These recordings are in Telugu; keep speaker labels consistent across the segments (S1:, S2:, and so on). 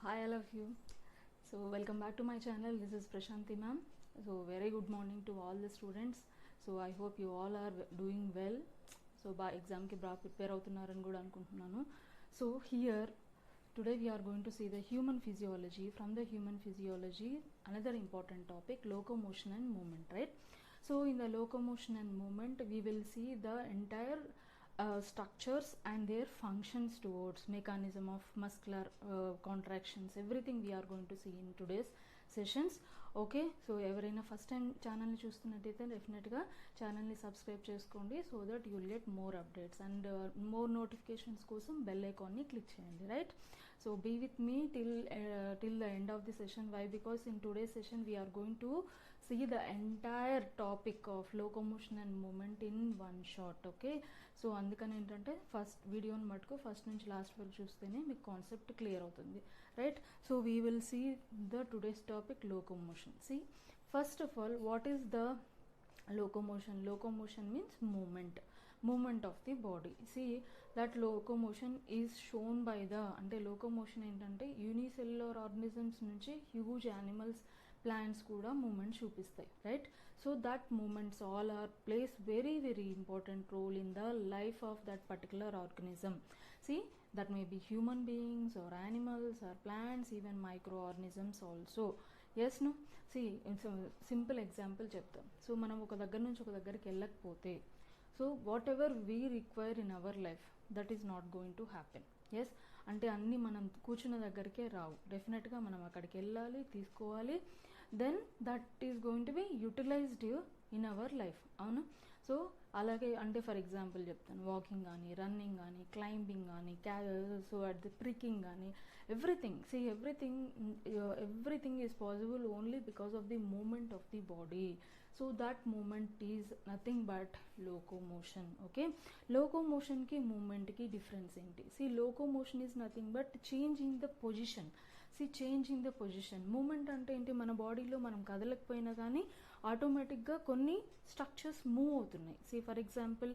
S1: Hi all of you. So welcome back to my channel. This is Prashanti ma'am. So very good morning to all the students. So I hope you all are doing well. So by exam ki bra prepare avutunnarani kuda anukuntunnanu. So here today we are going to see the human physiology. From the human physiology, another important topic, locomotion and movement, right? So in the locomotion and movement, we will see the entire structures and their functions towards mechanism of muscular contractions, everything we are going to see in today's sessions. Okay, so ఎవరైనా ఫస్ట్ టైం ఛానల్ని చూస్తున్నట్టయితే డెఫినెట్గా ఛానల్ని సబ్స్క్రైబ్ చేసుకోండి, so that you'll get more updates and more notifications కోసం బెల్ ఐకాన్ని క్లిక్ చేయండి, right? So be with me till the end of the session. Why? Because in today's session we are going to see the entire topic of locomotion and movement in one shot. Okay, so అందుకని ఏంటంటే ఫస్ట్ వీడియోని మటుకు ఫస్ట్ నుంచి లాస్ట్ వరకు చూస్తేనే మీకు కాన్సెప్ట్ క్లియర్ అవుతుంది, right? So we will see the today's topic locomotion. See, first of all, what is the locomotion? Locomotion means movement of the body. See, that locomotion is shown by the, అంటే locomotion ఏంటంటే యూనిసెల్యులర్ ఆర్గానిజమ్స్ నుంచి హ్యూజ్ యానిమల్స్, ప్లాంట్స్ కూడా మూమెంట్ చూపిస్తాయి, రైట్? So that moments all are plays very important role in the life of that particular organism. See, that may be human beings or animals or plants, even microorganisms also. Yes, no? See, simple example చెప్తాం. సో మనం ఒక దగ్గర నుంచి ఒక దగ్గరికి వెళ్ళకపోతే, so whatever we require in our life, that is not going to happen. Yes, అంటే అన్నీ మనం కూర్చున్న దగ్గరికే రావు, డెఫినెట్గా మనం అక్కడికి వెళ్ళాలి, తీసుకోవాలి, then that is going to be utilized in our life, అవును? సో అలాగే అంటే ఫర్ ఎగ్జాంపుల్ చెప్తాను, వాకింగ్ కానీ, రన్నింగ్ కానీ, క్లైంబింగ్ కానీ, సో అట్ ది ప్రికింగ్ కానీ, everything. See, everything is possible only because of the movement of the body. So that movement is nothing but locomotion. Okay, locomotion ki movement ki difference enti? See, locomotion is nothing but changing the position. Changing the position. Moment అంటే ఏంటి? మన బాడీలో మనం కదలకపోయినా కానీ ఆటోమేటిక్గా కొన్ని స్ట్రక్చర్స్ మూవ్ అవుతున్నాయి. For example,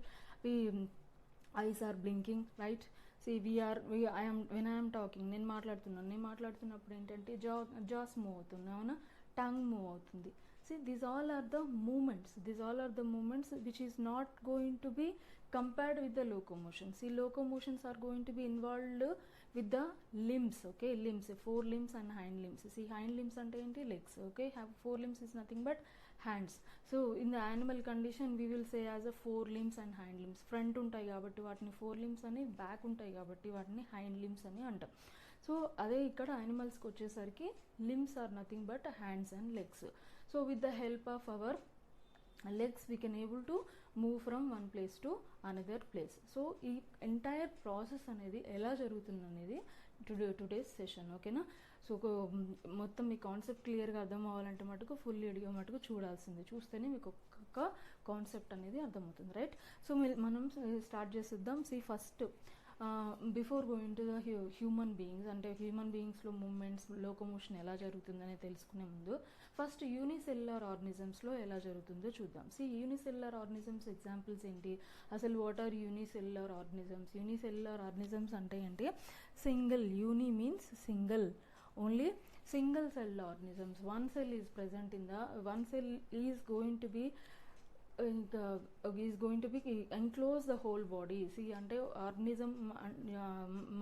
S1: eyes are blinking, right? When I'm talking, నేను మాట్లాడుతున్నప్పుడు ఏంటంటే జాస్ మూవ్ అవుతుంది, అవునా? టంగ్ మూవ్ అవుతుంది. These all are the movements which is not going to be compared with the locomotion. Locomotions are going to be involved with the limbs. Okay, limbs, 4 limbs and hind limbs. Hind limbs ante enti? Legs. Okay, have 4 limbs is nothing but hands. So in the animal condition we will say as a 4 limbs and hind limbs. Front ఉంటాయి కాబట్టి వాటిని 4 limbs అని, బ్యాక్ ఉంటాయి కాబట్టి వాటిని hind limbs అని అంటాం. సో అదే ఇక్కడ యానిమల్స్కి వచ్చేసరికి limbs are nothing but hands and legs. So with the help of our legs we can able to move from one place to another place. So ఈ ఎంటైర్ ప్రాసెస్ అనేది ఎలా జరుగుతుంది అనేది టుడేస్ సెషన్, ఓకేనా? సో మొత్తం మీ కాన్సెప్ట్ క్లియర్గా అర్థం అవ్వాలంటే మటుకు ఫుల్ వీడియో మటుకు చూడాల్సిందే, చూస్తేనే మీకు ఒక్కొక్క కాన్సెప్ట్ అనేది అర్థమవుతుంది, రైట్? సో మనం స్టార్ట్ చేసేద్దాం. First before going to the human beings, అంటే హ్యూమన్ బీయింగ్స్లో మూమెంట్స్, లోకోమోషన్ ఎలా జరుగుతుందనే తెలుసుకునే ముందు ఫస్ట్ యూనిసెల్యులర్ ఆర్గానిజమ్స్లో ఎలా జరుగుతుందో చూద్దాం. యూనిసెల్యులర్ ఆర్గానిజమ్స్ ఎగ్జాంపుల్స్ ఏంటి? అసలు what are unicellular organisms? Unicellular organisms అంటే ఏంటి? Single, uni means single, only single cell organisms. One cell is present in the, one cell is going to be enclose the whole body. అంటే ఆర్గానిజం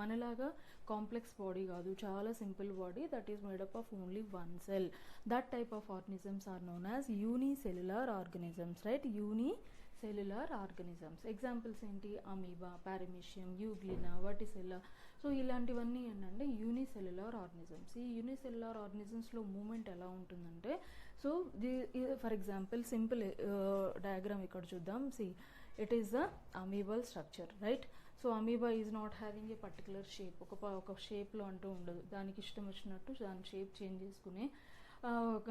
S1: మనలాగా కాంప్లెక్స్ బాడీ కాదు, చాలా simple body that is made up of only one cell. That type of organisms are known as unicellular organisms, right? Unicellular organisms examples ఏంటి? Amoeba, paramecium, euglena, Vorticella. So ఇలాంటివన్నీ ఏంటంటే యూనిసెల్యులర్ ఆర్గానిజమ్స్. ఈ యూనిసెల్యులర్ ఆర్గానిజమ్స్లో మూమెంట్ ఎలా ఉంటుందంటే, so for example simple diagram ఇక్కడ చూద్దాం. It is the amoebal structure, right? So amoeba is not having a particular shape, ఒక షేప్లో అంటూ ఉండదు, దానికి ఇష్టం వచ్చినట్టు దాని షేప్ చేంజ్ చేసుకునే ఒక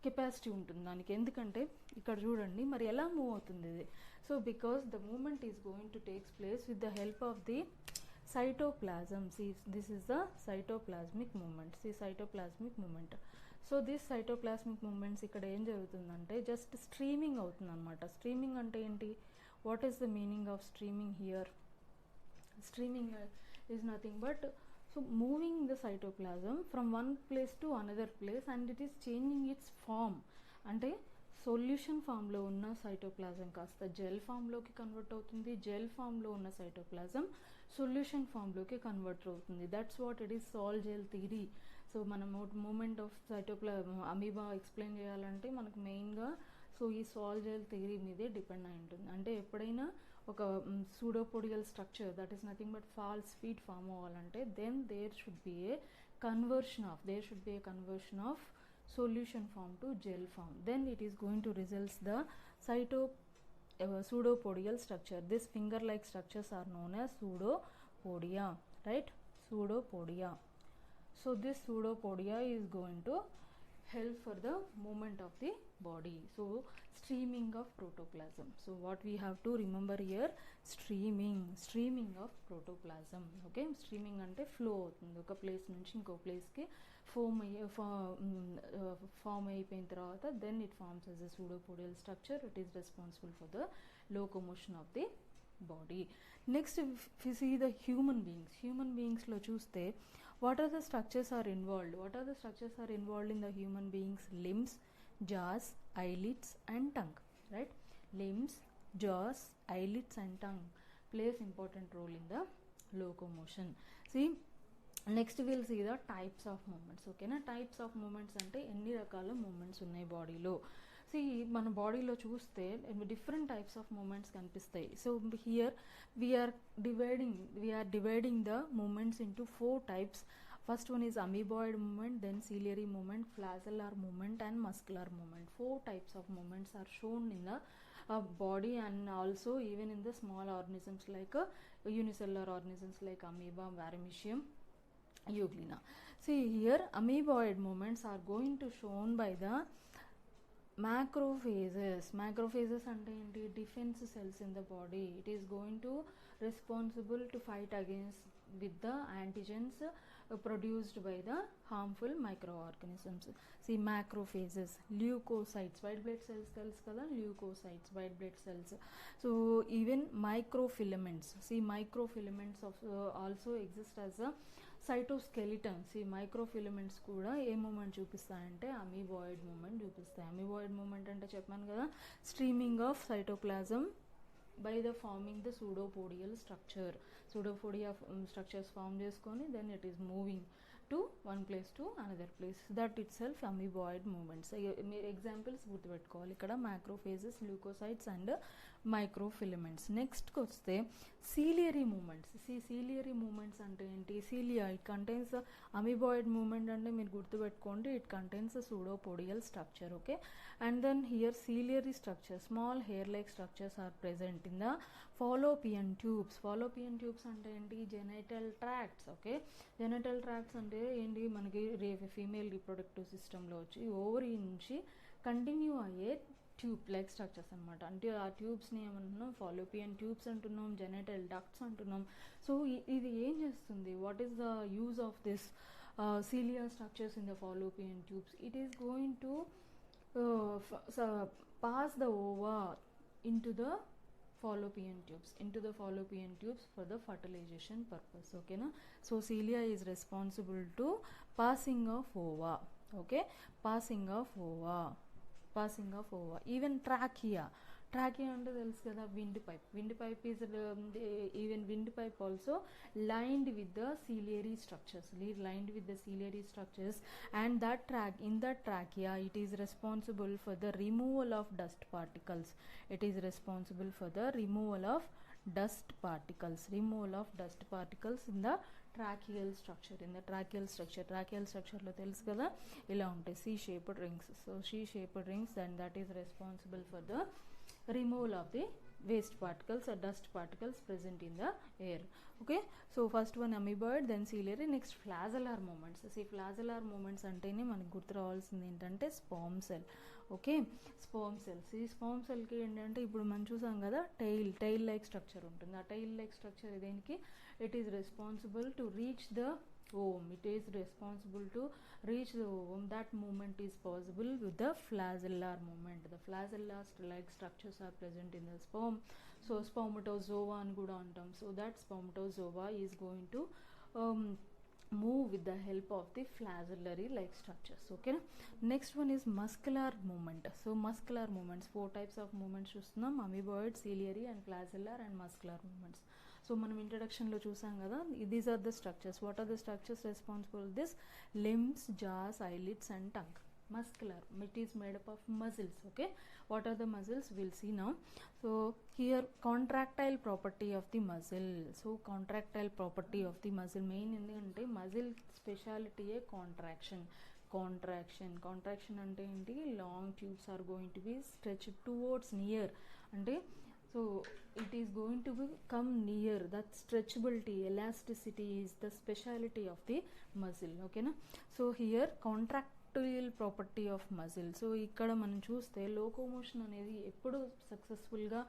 S1: కెపాసిటీ ఉంటుంది దానికి. ఎందుకంటే ఇక్కడ చూడండి మరి ఎలా మూవ్ అవుతుంది ఇది. So because the moment is going to takes place with the help of the cytoplasm. This is the cytoplasmic movement. Cytoplasmic movement. So this cytoplasmic moments ఇక్కడ ఏం జరుగుతుందంటే జస్ట్ స్ట్రీమింగ్ అవుతుంది అనమాట. స్ట్రీమింగ్ అంటే ఏంటి? What is the meaning of streaming here? Streaming is nothing but, So moving the cytoplasm from one place to another place and it is changing its form. అంటే సొల్యూషన్ ఫామ్లో ఉన్న సైటోప్లాజం కాస్త జెల్ ఫామ్లోకి కన్వర్ట్ అవుతుంది, జెల్ ఫామ్లో ఉన్న సైటోప్లాజం సొల్యూషన్ ఫామ్లోకి కన్వర్ట్ అవుతుంది. దట్స్ వాట్ ఇట్ ఈస్ సాల్ జెల్ థియరీ. సో మనం మూమెంట్ ఆఫ్ అమీబా ఎక్స్ప్లెయిన్ చేయాలంటే మనకు మెయిన్గా సో ఈ సాల్ జెల్ థియరీ మీదే డిపెండ్ అయి ఉంటుంది. అంటే ఎప్పుడైనా ఒక pseudopodial structure that is nothing but false feet form అవ్వాలంటే then there should be a conversion of solution form to gel form. Then it is going to result the pseudopodial structure. This finger like structures are known as pseudopodia, right? Pseudopodia. So this pseudopodia is going to help for the movement of the body. So streaming of protoplasm. So what we have to remember here, streaming of protoplasm. Okay, streaming ante flow avutundi oka place nunchi inko place ki form అయిపోయిన తర్వాత then it forms as a pseudopodial structure. It is responsible for the locomotion of the body. Next, if you see the human beings lo chuste what are the structures are involved in the human beings? Limbs, jaws, eyelids and tongue, right? Limbs, jaws, eyelids and tongue plays important role in the locomotion. See, next will see the types of moments. ఓకేనా, టైప్స్ ఆఫ్ మూమెంట్స్ అంటే ఎన్ని రకాల మూమెంట్స్ ఉన్నాయి బాడీలో. సో మన బాడీలో చూస్తే డిఫరెంట్ టైప్స్ ఆఫ్ మూమెంట్స్ కనిపిస్తాయి. So here we're dividing the moments into 4 types. First one is amoeboid movement, then ciliary movement, flagellar movement and muscular movement. 4 types of movements are shown in the body and also even in the small organisms like unicellular organisms like amoeba, paramecium, euglena. See here amoeboid movements are going to shown by the macrophages అంటే ఏంటి? Defence cells in the body. It is going to responsible to fight against with the antigens produced by the harmful microorganisms. See macrophages, leukocytes, white blood cells tells kada, leukocytes, white blood cells. So even microfilaments, see microfilaments of also exist as a cytoskeleton. See microfilaments kuda A moment చూపిస్తాయంటే amoeboid moment చూపిస్తాయి. అమీబాయిడ్ మూమెంట్ అంటే చెప్పాను కదా, streaming of cytoplasm by the forming the pseudopodial structure. Pseudopodia structures form cheskoni then it is moving to one place to another place. That itself amoeboid movements. Examples గుర్తుపెట్టుకోవాలి ఇక్కడ, macrophages, leukocytes and microfilaments. Next వస్తే ciliary movements. ciliary movements అంటే ఏంటి? cilia, it contains amoeboid movement అంటే మీరు గుర్తుపెట్టుకోండి, it contains a pseudopodial structure. Okay, and then here ciliary structure, small hair like structures are present in the fallopian tubes. fallopian tubes అంటే ఏంటి? genital tracts. Okay, genital tracts అంటే ఏంటి? మనకి ఫీమేల్ రీప్రొడక్టివ్ సిస్టంలో వచ్చి ఓవరీ నుంచి కంటిన్యూ అయ్యే ట్యూబ్ లైక్ స్ట్రక్చర్స్ అనమాట. అంటే ఆ ట్యూబ్స్ని ఏమంటున్నాం? ఫాలోపియన్ ట్యూబ్స్ అంటున్నాం, జెనైటల్ డక్ట్స్ అంటున్నాం. సో ఇది ఏం చేస్తుంది? What is the use of this cilia structures in the fallopian tubes? It is going to pass the ova into the fallopian tubes for the fertilization purpose. Okay na? So cilia is responsible to passing of ova. Okay, passing of ova. Even trachea అంటే తెలుసు కదా, wind pipe is even wind pipe also lined with the ciliary structures, and that in that trachea it is responsible for the removal of dust particles. In the tracheal structure. tracheal structure lo telusu kada, ila untayi C-shaped rings. So C-shaped rings, and that is responsible for the removal of the waste particles or dust particles present in the air. Okay, so first one amoeboid, then ciliary. Next flagellar movements. See flagellar movements antene manaku gurtu ravalsindi entante sperm cell. Okay, sperm cells. ఈ sperm cell కి ఏంటంటే ఇప్పుడు మనం చూసాం కదా, tail like structure ఉంటుంది. ఆ tail like structure దేనికి? It is responsible to reach the ovum. That movement is possible with the flagellar movement. The flagellar like structures are present in the sperm. So spermatozoa అని కూడా అంటాం. So that spermatozoa is going to move with the help of the flagellary like structures. Okay, next one is muscular movement. So muscular movements, 4 types of movements చూస్తున్నాం, amoeboid, ciliary and flagellar and muscular movements. సో మనం ఇంట్రడక్షన్లో చూసాం కదా, these are the structures. What are the structures responsible this? Limbs, jaws, eyelids and tongue. Muscular, it is made up of muscles. Okay, what are the muscles? We'll see now. So here, contractile property of the muscle. So contractile property of the muscle, main endante muscle speciality a contraction ante enti, long tubes are going to be stretched towards near, ante so it is going to come near. That stretchability, elasticity is the speciality of the muscle. Okay na? So here contractile property of muscle. So ఇక్కడ మనం చూస్తే లోకోమోషన్ అనేది ఎప్పుడు సక్సెస్ఫుల్గా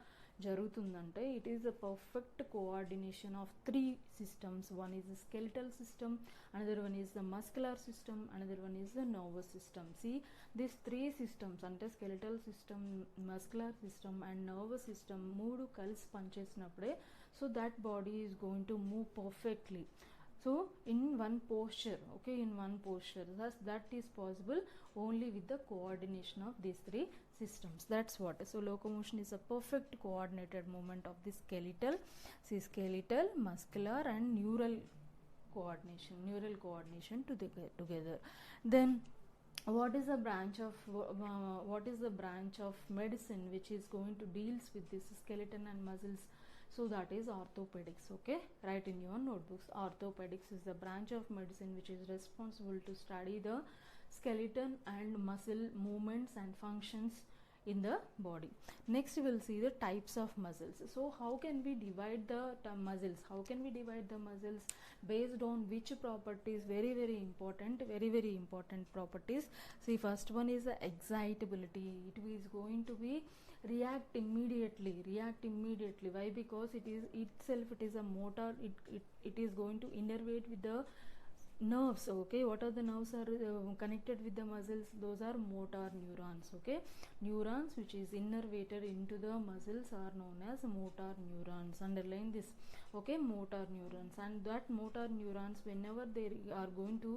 S1: జరుగుతుందంటే, it is the perfect coordination of 3 systems. One is the skeletal system, another one is the muscular system, another one is the nervous system. See, these 3 systems అంటే skeletal system, muscular system and nervous system 3 కలిసి పనిచేసినప్పుడే so that body is going to move perfectly. So in one posture, okay, in one posture, thus that is possible only with the coordination of these 3 systems. That's what. So locomotion is a perfect coordinated movement of the skeletal, see, skeletal, muscular and neural coordination together. Then what is the branch of medicine which is going to deals with this skeleton and muscles? So that is orthopedics. Okay, write in your notebooks. Orthopedics is the branch of medicine which is responsible to study the skeleton and muscle movements and functions in the body. Next we will see the types of muscles. So how can we divide the muscles? How can we divide the muscles? Based on which properties? Very important properties. See, first one is the excitability. It is going to be react immediately. Why? Because it is a motor. It is going to innervate with the nerves. Okay, what are the nerves are connected with the muscles? Those are motor neurons. Okay, neurons which is innervated into the muscles are known as motor neurons. Underline this. Okay, motor neurons. And that motor neurons, whenever they are going to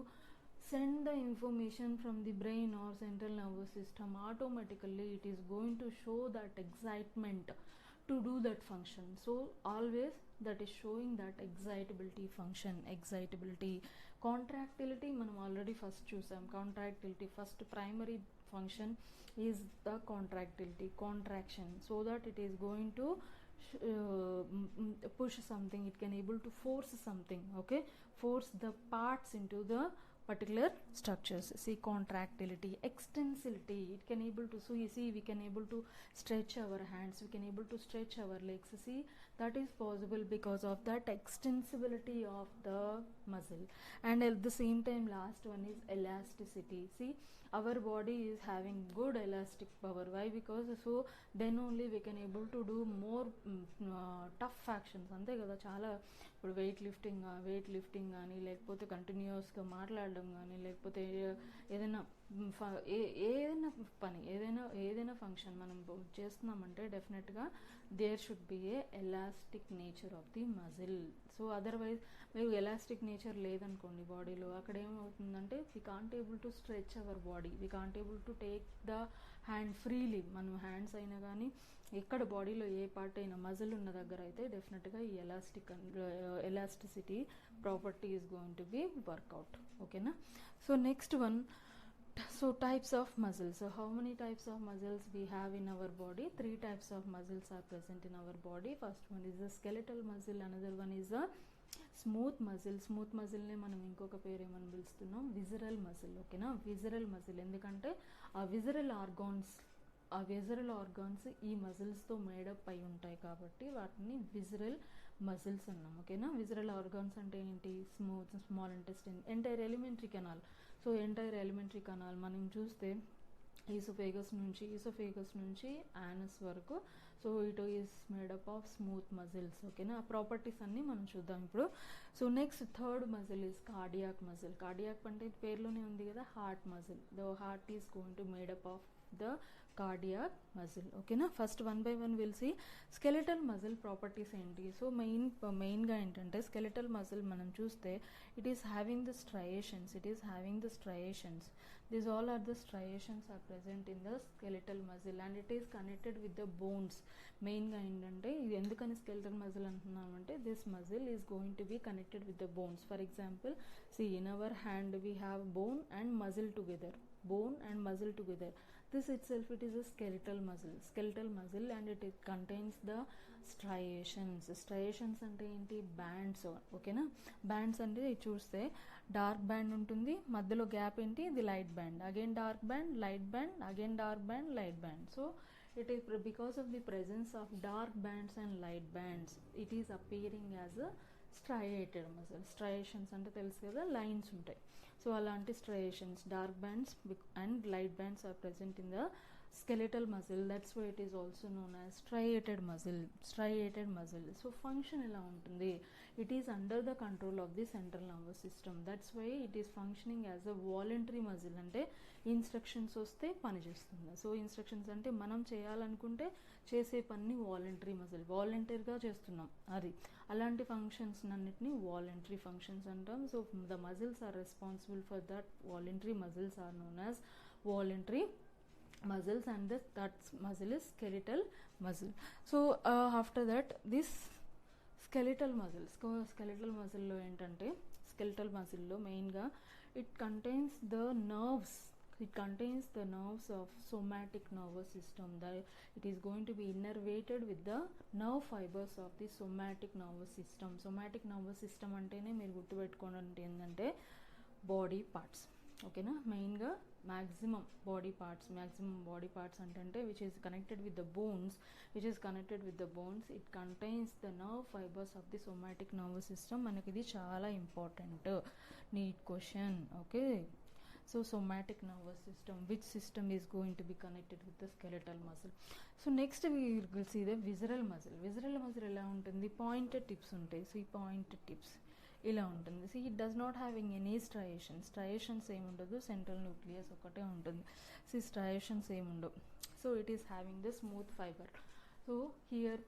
S1: send the information from the brain or central nervous system, automatically it is going to show that excitement to do that function. So always that is showing that excitability function. Contractility మనం already first చూసాం. Contractility, first primary function is the contraction, so that it is going to push something, it can able to force something. Okay, force the parts into the particular structures. See, contractility. Extensility, it can able to, so you see, we can able to stretch our hands, we can able to stretch our legs. See, that is possible because of that extensibility of the muscle. And at the same time, last one is elasticity. See, our body is having good elastic power. Why? Because so then only we can able to do more tough actions. అంతే కదా, చాలా ఇప్పుడు వెయిట్ లిఫ్టింగ్ కానీ, లేకపోతే కంటిన్యూస్గా మాట్లాడడం కానీ, లేకపోతే ఏదైనా పని, ఏదైనా ఫంక్షన్ మనం చేస్తున్నామంటే డెఫినెట్గా there should be a elastic nature of the muscle. So otherwise మీకు ఎలాస్టిక్ నేచర్ లేదనుకోండి బాడీలో, అక్కడ ఏమవుతుందంటే we can't able to stretch our body, we can't able to take the hand freely. మనం హ్యాండ్స్ అయినా కానీ ఎక్కడ బాడీలో ఏ పార్ట్ అయినా మజిల్ ఉన్న దగ్గర అయితే డెఫినెట్గా ఈ elasticity property is going to be workout. ఓకేనా? So next one, so types of muscles. So how many types of muscles we have in our body? 3 types of muscles are present in our body. First one is the skeletal muscle, another one is the smooth మజిల్ని మనం ఇంకొక పేరు ఏమని పిలుస్తున్నాం? Visceral muscle. ఓకేనా? Visceral muscle. ఎందుకంటే ఆ విజరల్ ఆర్గాన్స్ ఈ మజిల్స్తో మేడప్ అయి ఉంటాయి కాబట్టి వాటిని విజరల్ మజిల్స్ అన్నాం. ఓకేనా? విజరల్ ఆర్గాన్స్ అంటే ఏంటి? Small intestine, entire elementary canal. So entire elementary canal మనం చూస్తే ఈసోఫేగస్ నుంచి యానస్ వరకు, so it is made up of smooth muscles. ఓకేనా? ఆ ప్రాపర్టీస్ అన్నీ మనం చూద్దాం ఇప్పుడు. So next third muscle is cardiac muscle. Cardiac అంటే పేరులోనే ఉంది కదా, heart muscle. The heart is going to made up of the cardiac muscle. Okay na, first one by one we'll see skeletal muscle properties enti. So main ga entante skeletal muscle manam chuste it is having the striations, these all are the striations are present in the skeletal muscle and it is connected with the bones. Main ga entante ఇది ఎందుకని skeletal muscle అంటున్నామంటే this muscle is going to be connected with the bones. For example, see in our hand we have bone and muscle together, this itself it is a skeletal muscle and it contains the striations అంటే ఏంటి, bands. ఓకేనా, bands అంటే చూస్తే డార్క్ బ్యాండ్ ఉంటుంది, మధ్యలో గ్యాప్ ఏంటి, ఇది light band, again dark band, light band, again dark band, light band. So it is because of the presence of dark bands and light bands it is appearing as a striated muscle. Striations అంటే తెలుసు కదా, లైన్స్ ఉంటాయి. సో అలాంటి striations, dark bands and light bands are present in the skeletal muscle. That's why it is also known as striated muscle. So function ఎలా ఉంటుంది, it is under the control of the central nervous system. That's why it is functioning as a voluntary muscle. అంటే ఇన్స్ట్రక్షన్స్ వస్తే పని చేస్తుంది. సో ఇన్స్ట్రక్షన్స్ అంటే మనం చేయాలనుకుంటే చేసే పని వాలంటరీ మజిల్, వాలంటరీగా చేస్తున్నాం అది, అలాంటి ఫంక్షన్స్ అన్నిటిని వాలంటరీ ఫంక్షన్స్ అంటాం. So the muscles are responsible for that voluntary muscles are known as voluntary muscles and that muscle is skeletal muscle. So after that this skeletal muscle lo entante skeletal muscle lo main ga it contains the nerves of somatic nervous system. It is going to be innervated with the nerve fibers of the somatic nervous system. Somatic nervous system antene meer gurtu pettukonante endante body parts. ఓకేనా, మెయిన్గా maximum body parts అంటే which is connected with the bones, it contains the nerve fibers of the somatic nervous system. మనకి ఇది చాలా important NEET question. Okay, so somatic nervous system, which system is going to be connected with the skeletal muscle. So next we will see the visceral muscle. ఎలా ఉంటుంది, పాయింటెడ్ టిప్స్ ఉంటాయి. సో ఈ పాయింటెడ్ టిప్స్ ఇలా ఉంటుంది. So it does not having any striations ఏముండదు, సెంట్రల్ న్యూక్లియస్ ఒకటే ఉంటుంది. సో స్ట్రయేషన్స్ ఏముండవు. So it is having the smooth fibre. So here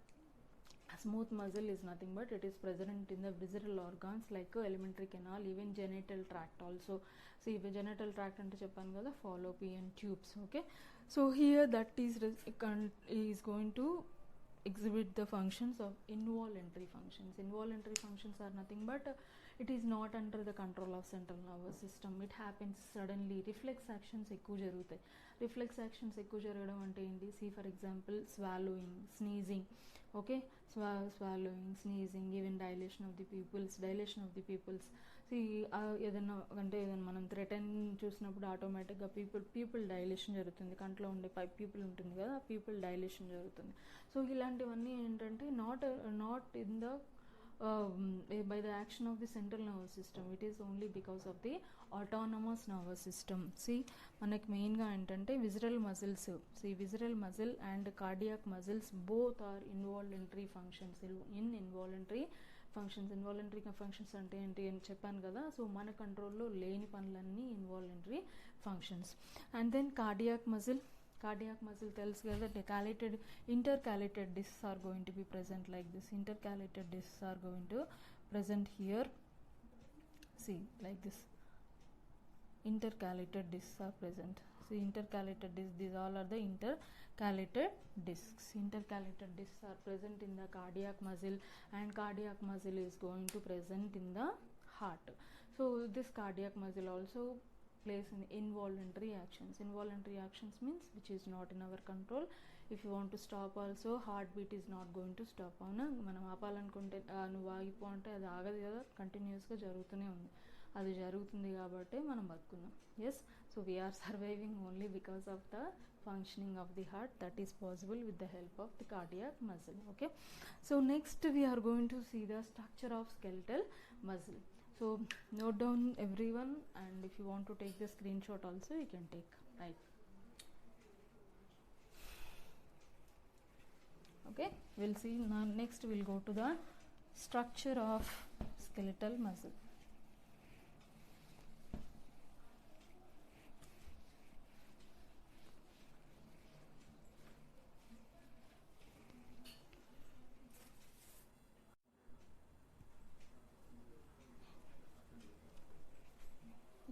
S1: smooth muscle is nothing but it is present in the visceral organs like alimentary canal, even genital tract also. See genital tract ante cheppanu kada, fallopian tubes. Okay, so here that is going to exhibit the functions of involuntary functions are nothing but it is not under the control of central nervous system. It happens suddenly. reflex actions ఎక్కువ జరగడం అంటే ఏంటి, see for example swallowing, sneezing. okay, swallowing, sneezing, even dilation of the pupils. see ఏదైనా మనం థ్రెటన్ చూసినప్పుడు ఆటోమేటిక్గా పీపుల్ డైలేషన్ జరుగుతుంది, కంట్లో ఉండే పీపుల్ ఉంటుంది కదా, ఆ పీపుల్ డైలేషన్ జరుగుతుంది. సో ఇలాంటివన్నీ ఏంటంటే not in the by the action of the central nervous system. It is only because of the autonomous nervous system. See మనకి మెయిన్గా ఏంటంటే visceral muscles and cardiac muscles both are involuntary functions. involuntary functions అంటే ఏంటి అని చెప్పాను కదా. సో మన కంట్రోల్లో లేని పనులన్నీ involuntary functions. And then cardiac muscle tells us that intercalated discs are going to be present like this. Intercalated discs are going to present here. See like this. Intercalated discs are present. See intercalated discs, these all are the intercalated discs. Intercalated discs are present in the cardiac muscle and cardiac muscle is going to present in the heart. So this cardiac muscle also plays in involuntary actions means which is not in our control. If you want to stop also, heartbeat is not going to stop. అవునా, మనం ఆపాలనుకుంటే నువ్వు ఆగిపో అంటే అది ఆగదు కదా, కంటిన్యూస్గా జరుగుతూనే ఉంది. అది జరుగుతుంది కాబట్టి మనం బతుకున్నాం. Yes, so we are surviving only because of the functioning of the heart. That is possible with the help of the cardiac muscle. Okay, so next we are going to see the structure of skeletal muscle. So note down everyone, and if you want to take the screenshot also you can take, right? Okay, we'll see now. Next we'll go to the structure of skeletal muscle.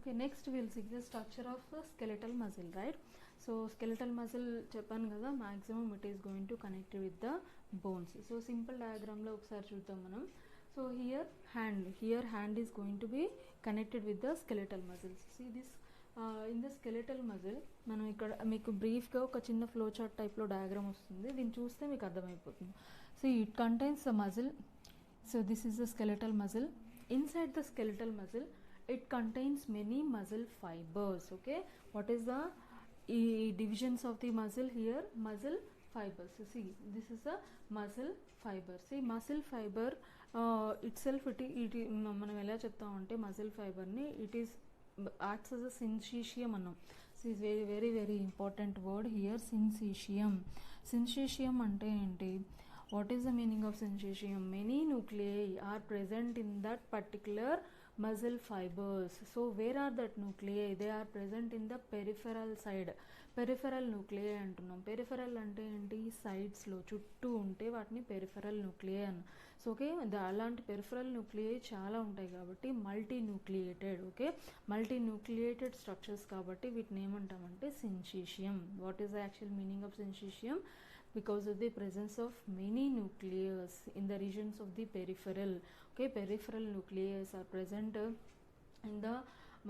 S1: Okay, next we'll see the structure of skeletal muscle, right? So skeletal muscle చెప్పాను కదా, maximum it is going to connect with the bones. So simple diagram లో ఒకసారి చూద్దాం మనం. So here hand is going to be connected with the skeletal muscles. See this in the skeletal muscle మనం ఇక్కడ మీకు బ్రీఫ్గా ఒక చిన్న ఫ్లో చార్ట్ టైప్లో డయాగ్రామ్ వస్తుంది, దీన్ని చూస్తే మీకు అర్థమైపోతుంది. See, it contains the muscle. So this is the skeletal muscle. Inside the skeletal muscle it contains many muscle fibers. Okay, what is the divisions of the muscle here? Muscle fibers. So see, this is a muscle fiber. See, muscle fiber itself it మనం ఎలా చెప్తామంటే muscle fiber ని it is acts as a syncytium అన్నాం. This is very very important word here, syncytium. Syncytium అంటే ఏంటి? What is the meaning of syncytium? Many nuclei are present in that particular muscle fibers. So where are that nuclei? They are present in the peripheral side. Peripheral nuclei అంటున్నాం. పెరిఫెరల్ అంటే ఏంటి? సైడ్స్లో చుట్టూ ఉంటే వాటిని పెరిఫెరల్ న్యూక్లియై అన్న. సో ఓకే, అలాంటి పెరిఫెరల్ న్యూక్లియై చాలా ఉంటాయి కాబట్టి multi nucleated. Okay, multi nucleated structures కాబట్టి వీటిని ఏమంటామంటే syncytium. What is the actual meaning of syncytium? Because of the presence of many nucleus in the regions of the peripheral. Okay, peripheral nucleus are present in the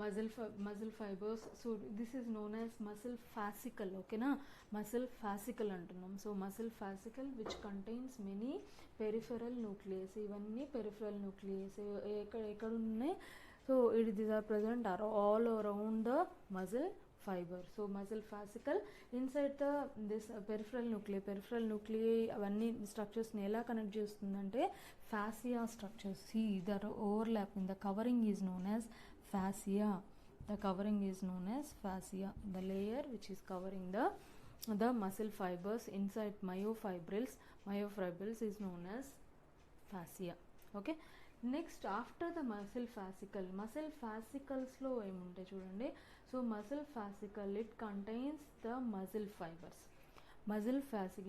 S1: muscle fibers. So this is known as muscle fascicle. Okay na, muscle fascicle antunnam. So muscle fascicle which contains many peripheral nucleus. Ivanni peripheral nucleus ekkada unnai. So these are present all around the muscle fiber. So muscle fascicle inside the this peripheral nuclei avanni structures ni ela connect chestundante fascia structures. See, there are overlapping. The covering is known as fascia. The covering is known as fascia, the layer which is covering the muscle fibers inside myofibrils is known as fascia. Okay, next after the muscle fascicles లో ఏముంటాయి చూడండి. So muscle fascicle it contains the muscle fibers.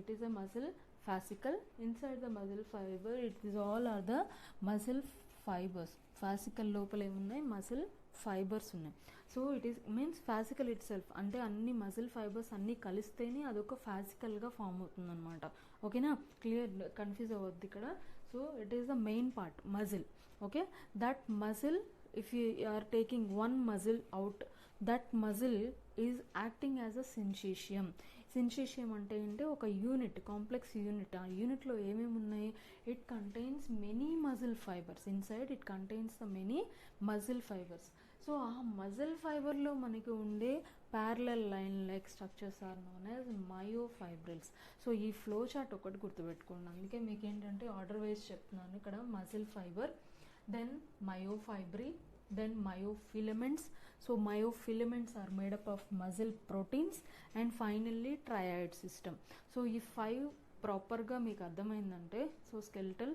S1: It is a muscle fascicle. Inside the muscle fiber it is all are the muscle fibers. Fascicle లోపల ఏమున్నాయి? muscle fibers ఉన్నాయి. So it is means fascicle itself అంటే అన్ని మజిల్ ఫైబర్స్ అన్నీ కలిస్తేనే అదొక fascicleగా ఫామ్ అవుతుంది అనమాట. ఓకేనా, క్లియర్, కన్ఫ్యూజ్ అవ్వద్దు ఇక్కడ. So it is the main part muscle. Okay, that muscle if you are taking one muscle out, that muscle is acting as a syncytium. syncytium అంటే ఏంటి? ఒక యూనిట్, కాంప్లెక్స్ యూనిట్. ఆ యూనిట్లో ఏమేమి ఉన్నాయి? It contains many muscle fibres. Inside it contains the many muscle fibres. So ఆ మజిల్ ఫైబర్లో మనకి ఉండే parallel line like structures are known as myofibrils. So ఈ ఫ్లో చార్ట్ ఒకటి గుర్తుపెట్టుకోండి, అందుకే మీకు ఏంటంటే ఆర్డర్ వైజ్ చెప్తున్నాను. ఇక్కడ muscle fibre, then myofibril, then myofilaments. So myofilaments are made up of muscle proteins and finally triad system. So ఈ 5 ప్రాపర్గా మీకు అర్థమైందంటే so skeletal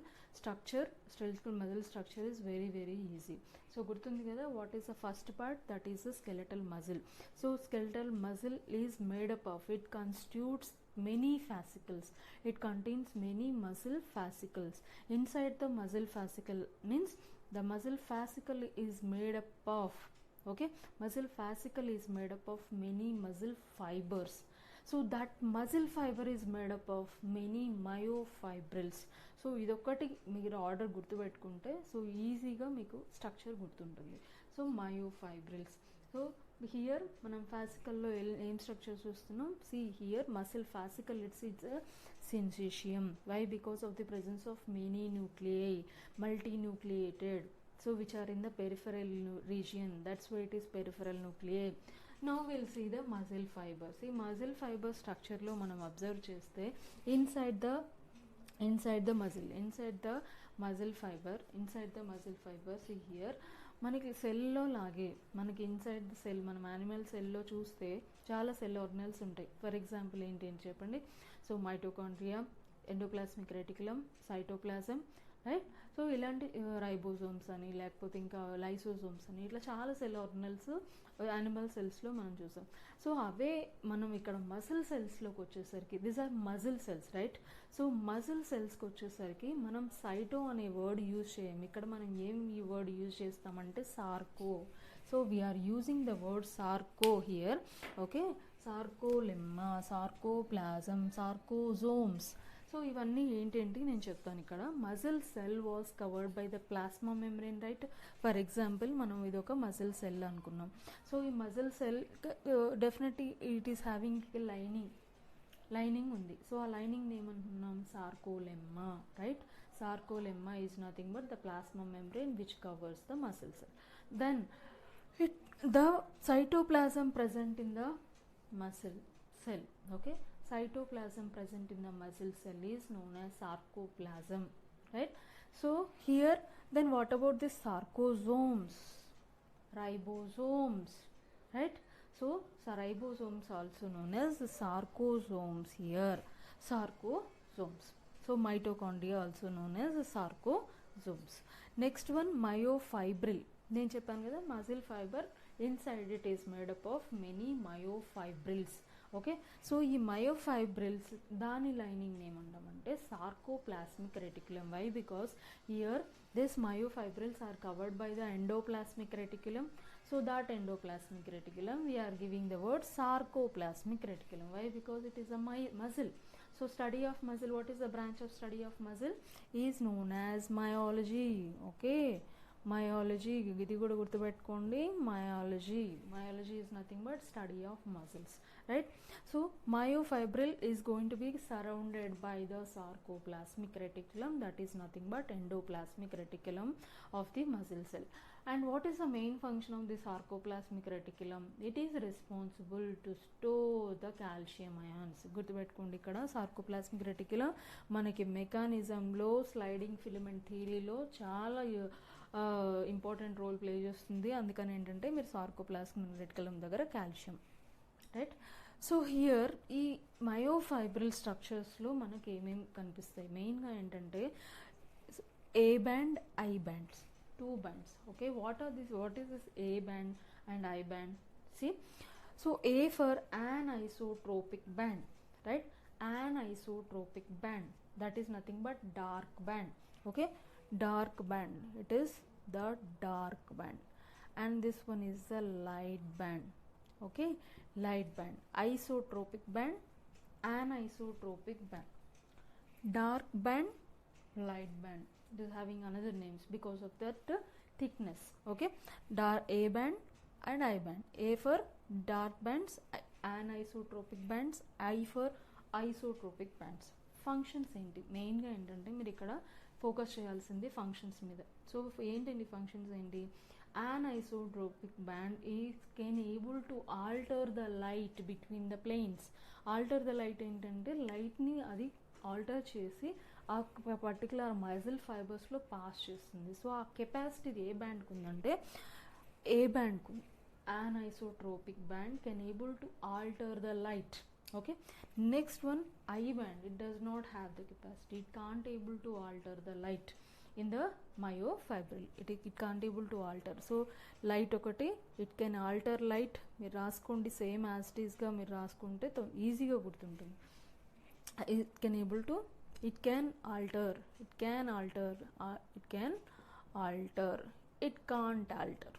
S1: muscle structure is very very easy. So గుర్తుంది కదా, what is the first part? That is the skeletal muscle. So skeletal muscle is made up of, it constitutes many fascicles. It contains many muscle fascicles. Inside the muscle fascicle means the muscle fascicle is made up of, okay, muscle fascicle is made up of many muscle fibers. So that muscle fiber is made up of many myofibrils. So ఇదొక్కటి మీరు ఆర్డర్ గుర్తుపెట్టుకుంటే సో ఈజీగా మీకు స్ట్రక్చర్ గుర్తుంటుంది. సో మయోఫైబ్రిల్స్. సో హియర్ మనం fascicleలో ఏం స్ట్రక్చర్ చూస్తున్నాం? See here muscle fascicle it's syncytium. Why? Because of the presence of many nuclei, multinucleated, so which are in the peripheral region. That's why it is peripheral nuclei. Now we'll see the muscle fiber. See, muscle fiber structure లో మనం అబ్జర్వ్ చేస్తే inside the muscle fiber see here మనకి సెల్లో లాగే మనకి ఇన్సైడ్ ద సెల్, మనం యానిమల్ సెల్లో చూస్తే చాలా సెల్ ఆర్గనెల్స్ ఉంటాయి. ఫర్ ఎగ్జాంపుల్ ఏంటి అని చెప్పండి. So mitochondria, endoplasmic reticulum, cytoplasm, right. So ఇలాంటి రైబోజోమ్స్ అని లేకపోతే ఇంకా లైసోజోమ్స్ అని ఇట్లా చాలా సెల్ ఆర్గనల్స్ యానిమల్ సెల్స్లో మనం చూసాం. సో అవే మనం ఇక్కడ మజిల్ సెల్స్లోకి వచ్చేసరికి these are muscle cells, right. So muscle సెల్స్కి వచ్చేసరికి మనం సైటో అనే వర్డ్ యూజ్ చేయం. ఇక్కడ మనం ఏం ఈ వర్డ్ యూజ్ చేస్తామంటే sarco. So we are using the word sarco here. Okay, sarcolemma, sarcoplasm, sarcosomes. So ఇవన్నీ ఏంటంటే నేను చెప్తాను ఇక్కడ. Muscle cell was covered by the plasma membrane, right. For example మనం ఇది ఒక మజిల్ సెల్ అనుకున్నాం. సో ఈ muscle cell definitely it is having lining ఉంది. సో ఆ లైనింగ్ ఏమంటున్నాం, sarcolemma, right. Sarcolemma is nothing but the plasma membrane which covers the muscle cell. Then the cytoplasm present in the muscle cell, okay. Cytoplasm present in the muscle cell is known as sarcoplasm, right. So here then what about the sarcosomes, ribosomes, right. So ribosomes also known as sarcosomes here, sarcosomes. So mitochondria also known as sarcosomes. Next one, myofibril. నేను చెప్పాను కదా muscle fibre inside it is made up of many myofibrils. Okay, so ఈ మయోఫైబ్రిల్స్ దాని లైనింగ్ ఏమంటామంటే sarcoplasmic reticulum. Why? Because here this myofibrils are covered by the endoplasmic reticulum. So that endoplasmic reticulum we are giving the word sarcoplasmic reticulum. Why? Because it is a muscle. So study of muscle, what is the branch of study of muscle? Is known as myology. Okay, myology, ఇది కూడా గుర్తుపెట్టుకోండి. Myology is nothing but study of muscles, right. So myofibril is going to be surrounded by the sarcoplasmic reticulum, that is nothing but endoplasmic reticulum of the muscle cell. And what is the main function of the sarcoplasmic reticulum? It is responsible to store the calcium ions. గుర్తుపెట్టుకోండి, ఇక్కడ సార్కోప్లాస్మిక్ రెటిక్యులం మనకి మెకానిజంలో స్లైడింగ్ ఫిలమెంట్ థియరీలో చాలా ఇంపార్టెంట్ రోల్ ప్లే చేస్తుంది. అందుకని ఏంటంటే మీరు సార్కోప్లాస్మిక్ రెటిక్యులం దగ్గర కాల్షియం, రైట్. సో హియర్ ఈ మయోఫైబ్రిల్ స్ట్రక్చర్స్లో మనకి ఏమేమి కనిపిస్తాయి? మెయిన్గా ఏంటంటే A band, I bands, 2 bands. Okay, what is this A band and I band? See, so A for anisotropic band, right? Anisotropic band, that is nothing but dark band. Okay, dark band, it is the dark band. And this one is the light band. Okay, light band. Isotropic band, anisotropic band, dark band, light band. It is having another names because of that thickness. Okay, A band and I band. A for dark bands, anisotropic bands, I for isotropic bands. Functions ఏంటి? మెయిన్గా ఏంటంటే మీరు ఇక్కడ ఫోకస్ చేయాల్సింది ఫంక్షన్స్ మీద. సో ఏంటండి ఫంక్షన్స్ ఏంటి? anisotropic band is can able to alter the light between the planes. alter the light ఏంటంటే లైట్ని అది ఆల్టర్ చేసి ఆ పర్టికులర్ మజిల్ ఫైబర్స్లో పాస్ చేస్తుంది. సో ఆ కెపాసిటీ ఏ బ్యాండ్కి ఉందంటే ఏ బ్యాండ్కు ఉంది. anisotropic band can able to alter the light. Okay, next one, I band, it does not have the capacity, it can't able to alter the light in the myofibril, it can't able to alter. So light ఒకటి, it can alter light. మీరు రాసుకోండి, సేమ్ యాజ్ ఇట్ ఈస్గా మీరు రాసుకుంటే ఈజీగా గుర్తుంటుంది. it can able to, it can alter, it can alter, it can alter, it can't alter.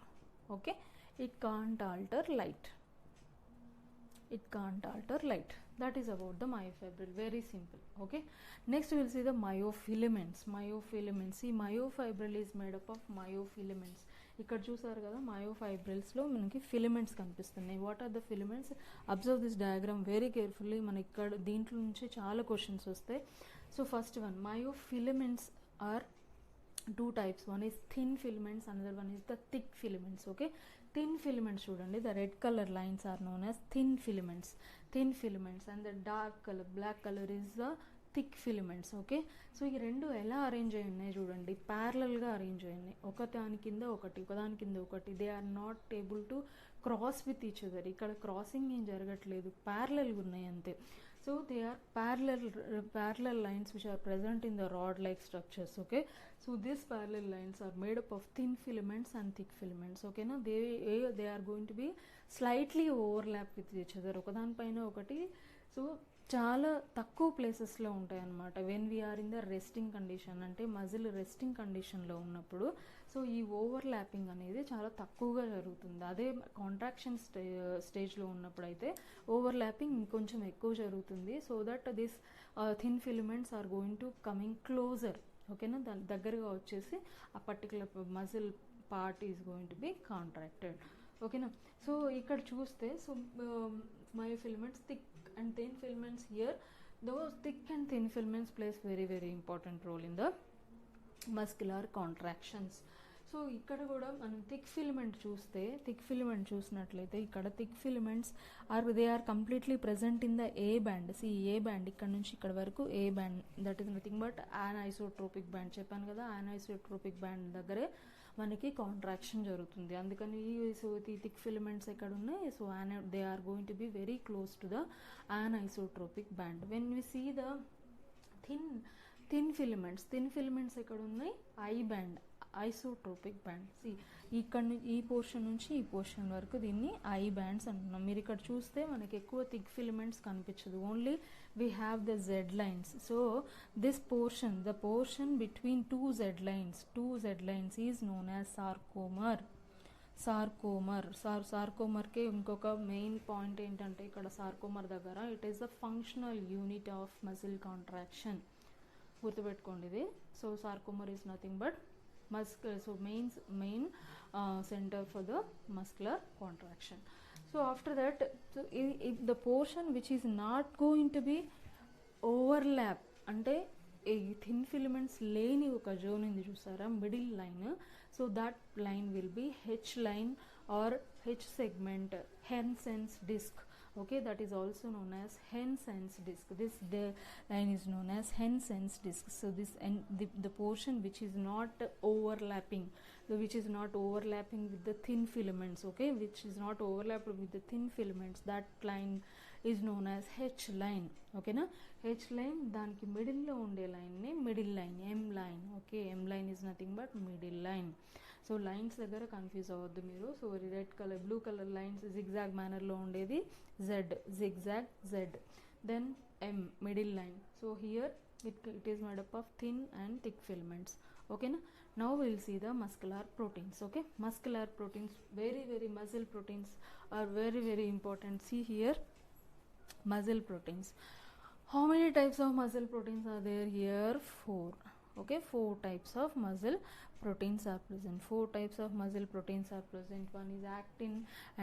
S1: Okay, it can't alter light, it can't alter light. That is about the myofibril, very simple. Okay, next we will see the myofilaments. ఈ myofibril is made up of myofilaments. ఇక్కడ చూసారు కదా మయోఫైబ్రిల్స్లో మనకి ఫిలమెంట్స్ కనిపిస్తున్నాయి. What are the filaments? Observe this diagram very carefully. మన ఇక్కడ దీంట్లో నుంచి చాలా క్వశ్చన్స్ వస్తాయి. So first one, myofilaments are 2 types. One is thin filaments, another one is the thick filaments. Okay, thin filaments చూడండి, the red color lines are known as thin filaments, and the dark color, black color is the thick filaments. Okay, so ఈ రెండు ఎలా అరేంజ్ అయి ఉన్నాయి చూడండి, ప్యారలల్గా అరేంజ్ అయి ఉన్నాయి. ఒకదాని కింద ఒకటి. They are not able to cross with each other. ఇక్కడ క్రాసింగ్ ఏం జరగట్లేదు, ప్యారలల్గా ఉన్నాయి అంతే. So they are parallel lines which are present in the rod like structures. Okay, so these parallel lines are made up of thin filaments and thick filaments. Okay na, they are going to be slightly overlap with each other, ఒకదానిపైన ఒకటి. సో చాలా తక్కువ ప్లేసెస్లో ఉంటాయి అన్నమాట. When we're in the resting condition, అంటే మజిల్ రెస్టింగ్ కండిషన్లో ఉన్నప్పుడు సో ఈ ఓవర్లాపింగ్ అనేది చాలా తక్కువగా జరుగుతుంది. అదే కాంట్రాక్షన్ స్టేజ్లో ఉన్నప్పుడు అయితే ఓవర్లాపింగ్ ఇంకొంచెం ఎక్కువ జరుగుతుంది. So that this thin filaments are going to coming closer. ఓకేనా, దాని దగ్గరగా వచ్చేసి ఆ particular muscle part is going to be contracted. ఓకేనా, సో ఇక్కడ చూస్తే so myofilaments, thick and thin filaments here. Those thick and thin filaments plays very important role in the muscular contractions. సో ఇక్కడ కూడా మనం థిక్ ఫిలమెంట్ చూసినట్లయితే ఇక్కడ thick filaments they are completely present in the A band. A band ఇక్కడ నుంచి ఇక్కడ వరకు A band, that is nothing but anisotropic band. చెప్పాను కదా, యానైసోట్రోపిక్ బ్యాండ్ దగ్గరే మనకి కాంట్రాక్షన్ జరుగుతుంది. అందుకని సో ఈ థిక్ ఫిలమెంట్స్ ఎక్కడ ఉన్నాయి, so they are going to be very close to the anisotropic band. When we see the thin filaments ఎక్కడ ఉన్నాయి, ఐ బ్యాండ్, ఐసోట్రోపిక్ బ్యాండ్. ఈ పోర్షన్ నుంచి ఈ పోర్షన్ వరకు దీన్ని ఐ బ్యాండ్స్ అంటున్నాం. మీరు ఇక్కడ చూస్తే మనకి ఎక్కువ థిక్ ఫిలమెంట్స్ కనిపించదు, only we have the Z lines. So this portion, the portion between two Z lines is known as సార్కోమర్కి ఇంకొక మెయిన్ పాయింట్ ఏంటంటే ఇక్కడ సార్కోమర్ దగ్గర it is the functional unit of muscle contraction. గుర్తుపెట్టుకోండి ఇది. So sarcomere is nothing but main center for the muscular contraction. So after that, so if the portion which is not going to be overlap, ante a thin filaments లేని ఒక జోన్ ఉంది చూసారా, middle line. So that line will be H line or H segment, Hensen's disc. Okay, that is also known as Hensen's disc. This line is known as Hensen's disc. So this and the portion which is not overlapping with the thin filaments, okay, which is not overlapped with the thin filaments, that line is known as H line. Okay na, H line daniki middle lo unde line ne middle line, M line. Okay, M line is nothing but middle line. సో లైన్స్ దగ్గర కన్ఫ్యూజ్ అవ్వద్దు మీరు. సో red colour, blue colour lines zigzag manner ఉండేది Z, zigzag Z. Then M middle line. So here it is made up of thin and thick filaments. ఓకేనా, now will see the muscular proteins. Okay, muscular proteins, very muscle proteins are very important. See here muscle proteins. How many types of muscle proteins are there here? 4. Okay, 4 types of muscle proteins are present. 4 types of muscle proteins are present. One is actin,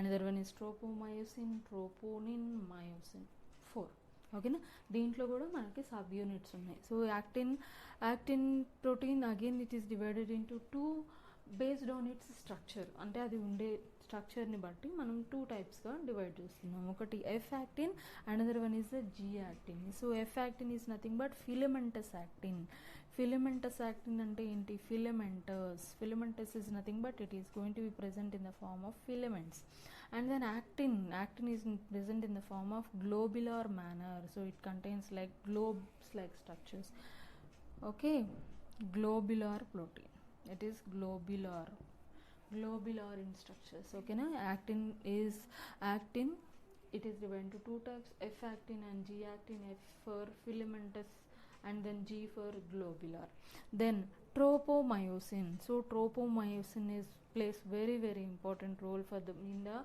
S1: another one is tropomyosin, troponin, myosin. 4. ఓకేనా, దీంట్లో కూడా మనకి సబ్ యూనిట్స్ ఉన్నాయి. So actin protein again it is divided into 2 based on it's structure. అంటే అది ఉండే స్ట్రక్చర్ని బట్టి మనం 2 టైప్స్గా డివైడ్ చేస్తున్నాం. ఒకటి F actin, another one is the G actin. So F actin is nothing but filamentous actin అంటే ఏంటి, filamentous is nothing but it is going to be present in the form of filaments. And then actin is present in the form of globular manner. So it contains like globes like structures. Okay, globular protein, it is globular in structures. Okay na, actin, it is divided into 2 types, F actin and G actin. F for filamentous and then G for globular. Then tropomyosin. So tropomyosin plays very important role for in the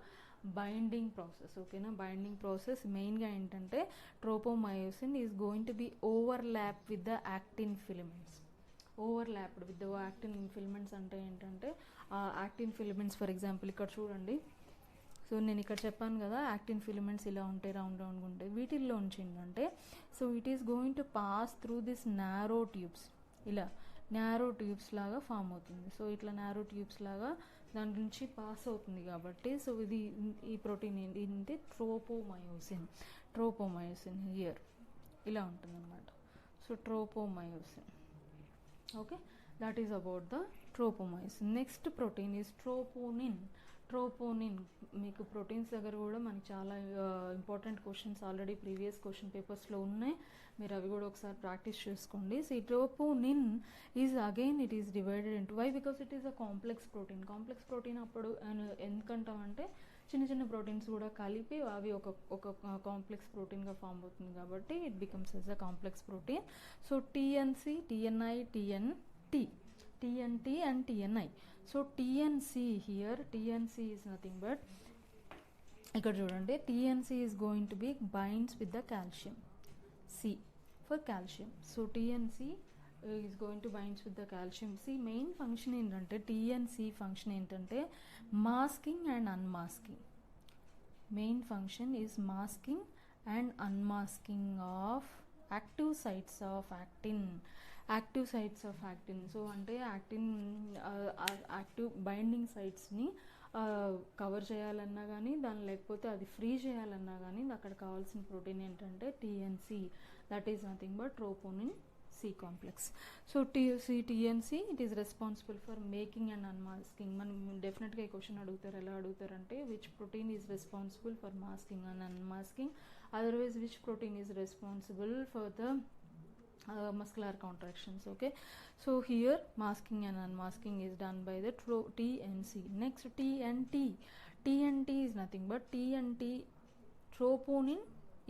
S1: binding process. Okay na, binding process main ga entante tropomyosin is going to be overlap with the actin filaments. Overlapped with the actin filaments అంటే ఏంటంటే యాక్టిన్ ఫిలమెంట్స్ ఫర్ ఎగ్జాంపుల్ ఇక్కడ చూడండి. సో నేను ఇక్కడ చెప్పాను కదా, యాక్టిన్ ఫిలమెంట్స్ ఇలా ఉంటాయి, రౌండ్ ఉంటాయి. వీటిల్లో నుంచి ఏంటంటే so it is going to pass through this narrow tubes. ఇలా నారో ట్యూబ్స్ లాగా ఫామ్ అవుతుంది. సో ఇట్లా నారో ట్యూబ్స్ లాగా దాని నుంచి పాస్ అవుతుంది కాబట్టి సో ఈ ప్రోటీన్ ఏంటి, ట్రోపోమయోసిన్ హియర్ ఇలా ఉంటుంది అన్నమాట. So ట్రోపోమయోసిన్. Okay, that is about the tropomyosin. Next protein is troponin. Troponin. మీకు ప్రోటీన్స్ దగ్గర కూడా మనకి చాలా important questions already previous question పేపర్స్లో ఉన్నాయి, మీరు అవి కూడా ఒకసారి ప్రాక్టీస్ చేసుకోండి. So troponin is again it is divided into, why because it is a complex protein. Complex protein అప్పుడు ఎందుకంటామంటే చిన్న చిన్న ప్రోటీన్స్ కూడా కలిపి అవి ఒక కాంప్లెక్స్ ప్రోటీన్గా ఫామ్ అవుతుంది కాబట్టి it becomes as a complex protein. So TNC, TNI, TNT, TNT and TNI. So TNC here, TNC is nothing but ఇక్కడ చూడండి TNC is going to be binds with the calcium, C for calcium. So TNC is going to binds with the calcium. See main function ఏంటంటే TNC function ఏంటంటే masking and unmasking. Main function is masking and unmasking of active sites of actin. Active sites of actin. So అంటే యాక్టిన్ యాక్టివ్ బైండింగ్ సైట్స్ని కవర్ చేయాలన్నా కానీ దాని లేకపోతే అది ఫ్రీ చేయాలన్నా కానీ అక్కడ కావాల్సిన ప్రోటీన్ ఏంటంటే TNC, that is nothing but troponin C complex. So TNC it is responsible for making and unmasking. మనం డెఫినెట్గా ఈ క్వశ్చన్ అడుగుతారు, ఎలా అడుగుతారంటే which protein is responsible for masking and unmasking, otherwise which protein is responsible for the muscular contractions. Okay, so here masking and unmasking is done by the TNC. Next TNT. TNT is nothing but TNT, troponin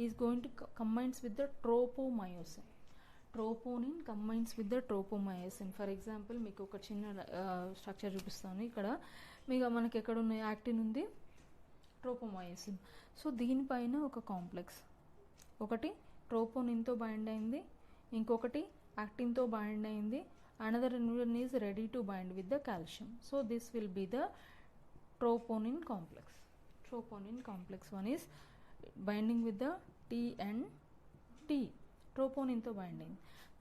S1: is going to combines with the tropomyosin. Troponin combines with the tropomyosin. For example మీకు ఒక చిన్న స్ట్రక్చర్ చూపిస్తాను. ఇక్కడ మీకు మనకి ఎక్కడ ఉన్న యాక్టిన్ ఉంది, ట్రోపోమయోసిన్. సో దీనిపైన ఒక కాంప్లెక్స్, ఒకటి ట్రోపోనిన్తో బైండ్ అయింది, ఇంకొకటి యాక్టిన్తో బైండ్ అయింది, another one is ready to bind with the calcium. So this will be the troponin complex. Troponin complex one is binding with the TNT, troponin to binding,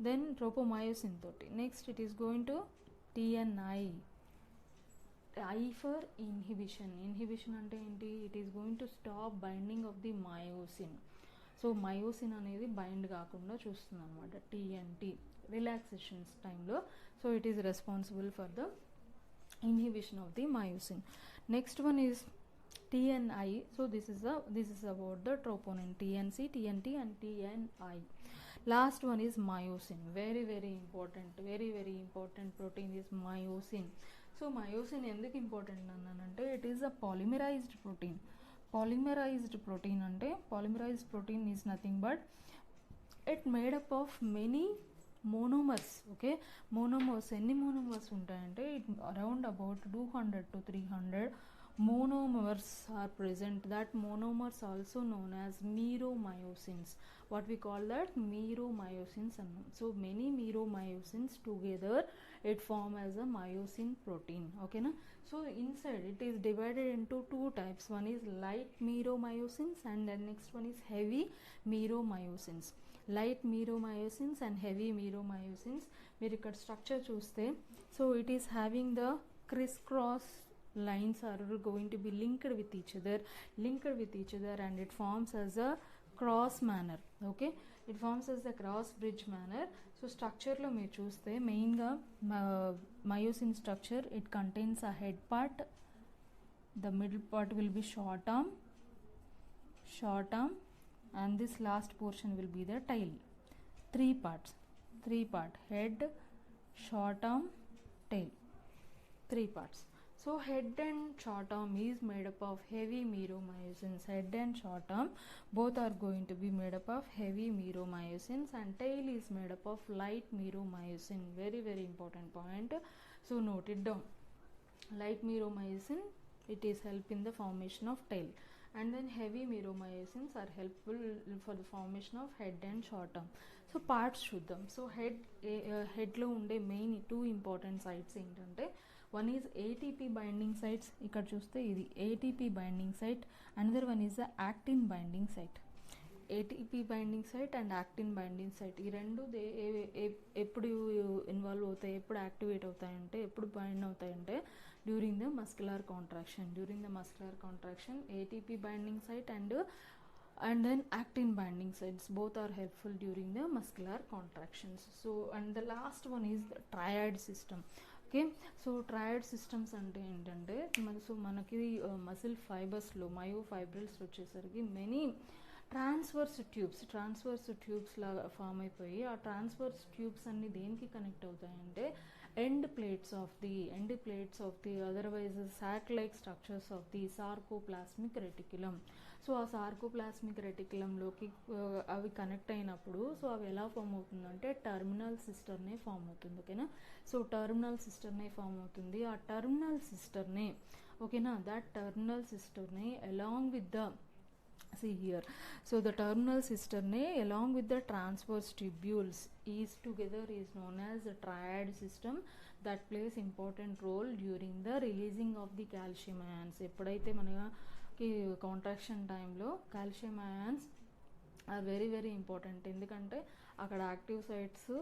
S1: then tropomyosin toti. Next it is going to TNI, I for inhibition. Inhibition ante enti, it is going to stop binding of the myosin. సో మయోసిన్ అనేది బైండ్ కాకుండా చూస్తుంది అనమాట టీఎన్టీ రిలాక్సేషన్స్ టైంలో. So it is responsible for the inhibition of the myosin. Next one is TNI. So this is about the troponin, TNC, TNT and TNI. Last one is myosin. Very very important protein is myosin. So myosin ఎందుకు ఇంపార్టెంట్ అన్నానంటే it is a polymerized protein. Polymerized protein ante polymerized protein is nothing but it made up of many monomers. Okay, monomers, ఎన్ని monomers ఉంటాయంటే around about 200 to 300 monomers are present. That monomers also known as meromyosins. What we call that meromyosins. So many meromyosins together it form as a myosin protein. Okay na. So inside it is divided into two types. One is light meromyosins and the next one is heavy meromyosins. Light meromyosins and heavy meromyosins. మీరు ఇక్కడ స్ట్రక్చర్ చూస్తే, so it is having the crisscross lines are going to be linked with each other and it forms as a cross manner. Okay, it forms as a cross bridge manner. So స్ట్రక్చర్లో మీరు చూస్తే మెయిన్గా myosin structure it contains a head part, the middle part will be short arm and this last portion will be the tail. Three part, head, short arm, tail, 3 parts. So head and short arm is made up of heavy meromyosins. Head and short arm both are going to be made up of heavy meromyosins and tail is made up of light meromyosin. Very very important point. So note it down. Light meromyosin, it is help in the formation of tail, and then heavy meromyosins are helpful for the formation of head and short arm. So parts చూద్దాం. సో హెడ్లో ఉండే మెయిన్ 2 ఇంపార్టెంట్ సైట్స్ ఏంటంటే, one is ATP binding sites. ఇక్కడ చూస్తే ఇది ATP binding site, another one is the actin binding site. ATP binding site and actin binding site, ఈ రెండు ఎప్పుడు ఇన్వాల్వ్ అవుతాయి, ఎప్పుడు యాక్టివేట్ అవుతాయంటే, ఎప్పుడు బైండ్ అవుతాయంటే during the muscular contraction. ATP binding site and then actin binding sites both are helpful during the muscular contractions. So and the last one is the triad system. Okay, okay. So triad systems అంటే ఏంటంటే సో మనకి మసిల్ ఫైబర్స్లో మయోఫైబ్రిల్స్ వచ్చేసరికి మెనీ ట్రాన్స్వర్స్ ట్యూబ్స్ లాగా ఫామ్ అయిపోయి ఆ ట్రాన్స్వర్స్ ట్యూబ్స్ అన్ని దేనికి కనెక్ట్ అవుతాయంటే end plates of the otherwise sac like structures of the sarcoplasmic reticulum. So ఆ సార్కోప్లాస్మిక్ రెటిక్యులంలోకి అవి కనెక్ట్ అయినప్పుడు సో అవి ఎలా ఫామ్ అవుతుందంటే టర్మినల్ సిస్టర్నే ఫామ్ అవుతుంది. ఓకేనా. సో టర్మినల్ సిస్టర్నే ఫామ్ అవుతుంది. ఆ టర్మినల్ సిస్టర్నే ఓకేనా that terminal cisternae along with the see here, so the terminal cisternae along with the transverse tubules is together is known as the triad system that plays important role during the releasing of the calcium ions. ఎప్పుడైతే మనకి కాంట్రాక్షన్ టైంలో calcium ions are very very important. ఎందుకంటే అక్కడ యాక్టివ్ సైట్స్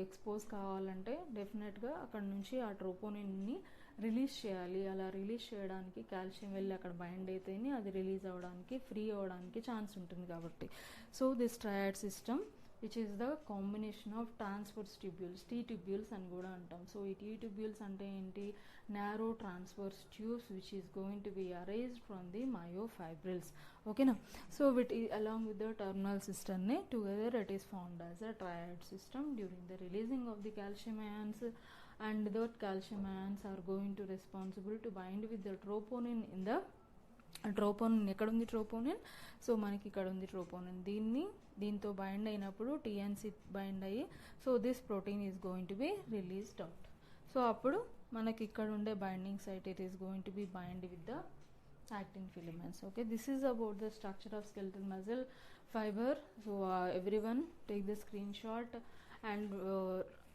S1: ఎక్స్పోజ్ కావాలంటే డెఫినెట్గా అక్కడ నుంచి ఆ ట్రోపోనిన్ని రిలీజ్ చేయాలి. అలా రిలీజ్ చేయడానికి కాల్షియం వెళ్ళి అక్కడ బైండ్ అయితేనే అది రిలీజ్ అవ్వడానికి ఫ్రీ అవ్వడానికి ఛాన్స్ ఉంటుంది కాబట్టి. So this triad system which is the combination of transverse tubules, T tubules అని కూడా అంటాం. సో ఈ టీ ట్యూబ్యూల్స్ అంటే ఏంటి, narrow transverse tubes which is going to be arranged from the myofibrils. ఓకేనా. So along with the terminal cistern together it is formed as a triad system during the releasing of the calcium ions, and that calcium ions are going to responsible to bind with the troponin in the troponin. ఎక్కడ ఉంది ట్రోపోనిన్? సో మనకి ఇక్కడ ఉంది ట్రోపోనిన్. దీంతో బైండ్ అయినప్పుడు టీఎన్సీ బైండ్ అయ్యి so this protein is going to be released out. So అప్పుడు మనకి ఇక్కడ ఉండే binding site it is going to be bind with the actin filaments. Okay, this is about the structure of skeletal muscle fiber. So everyone take the screenshot, and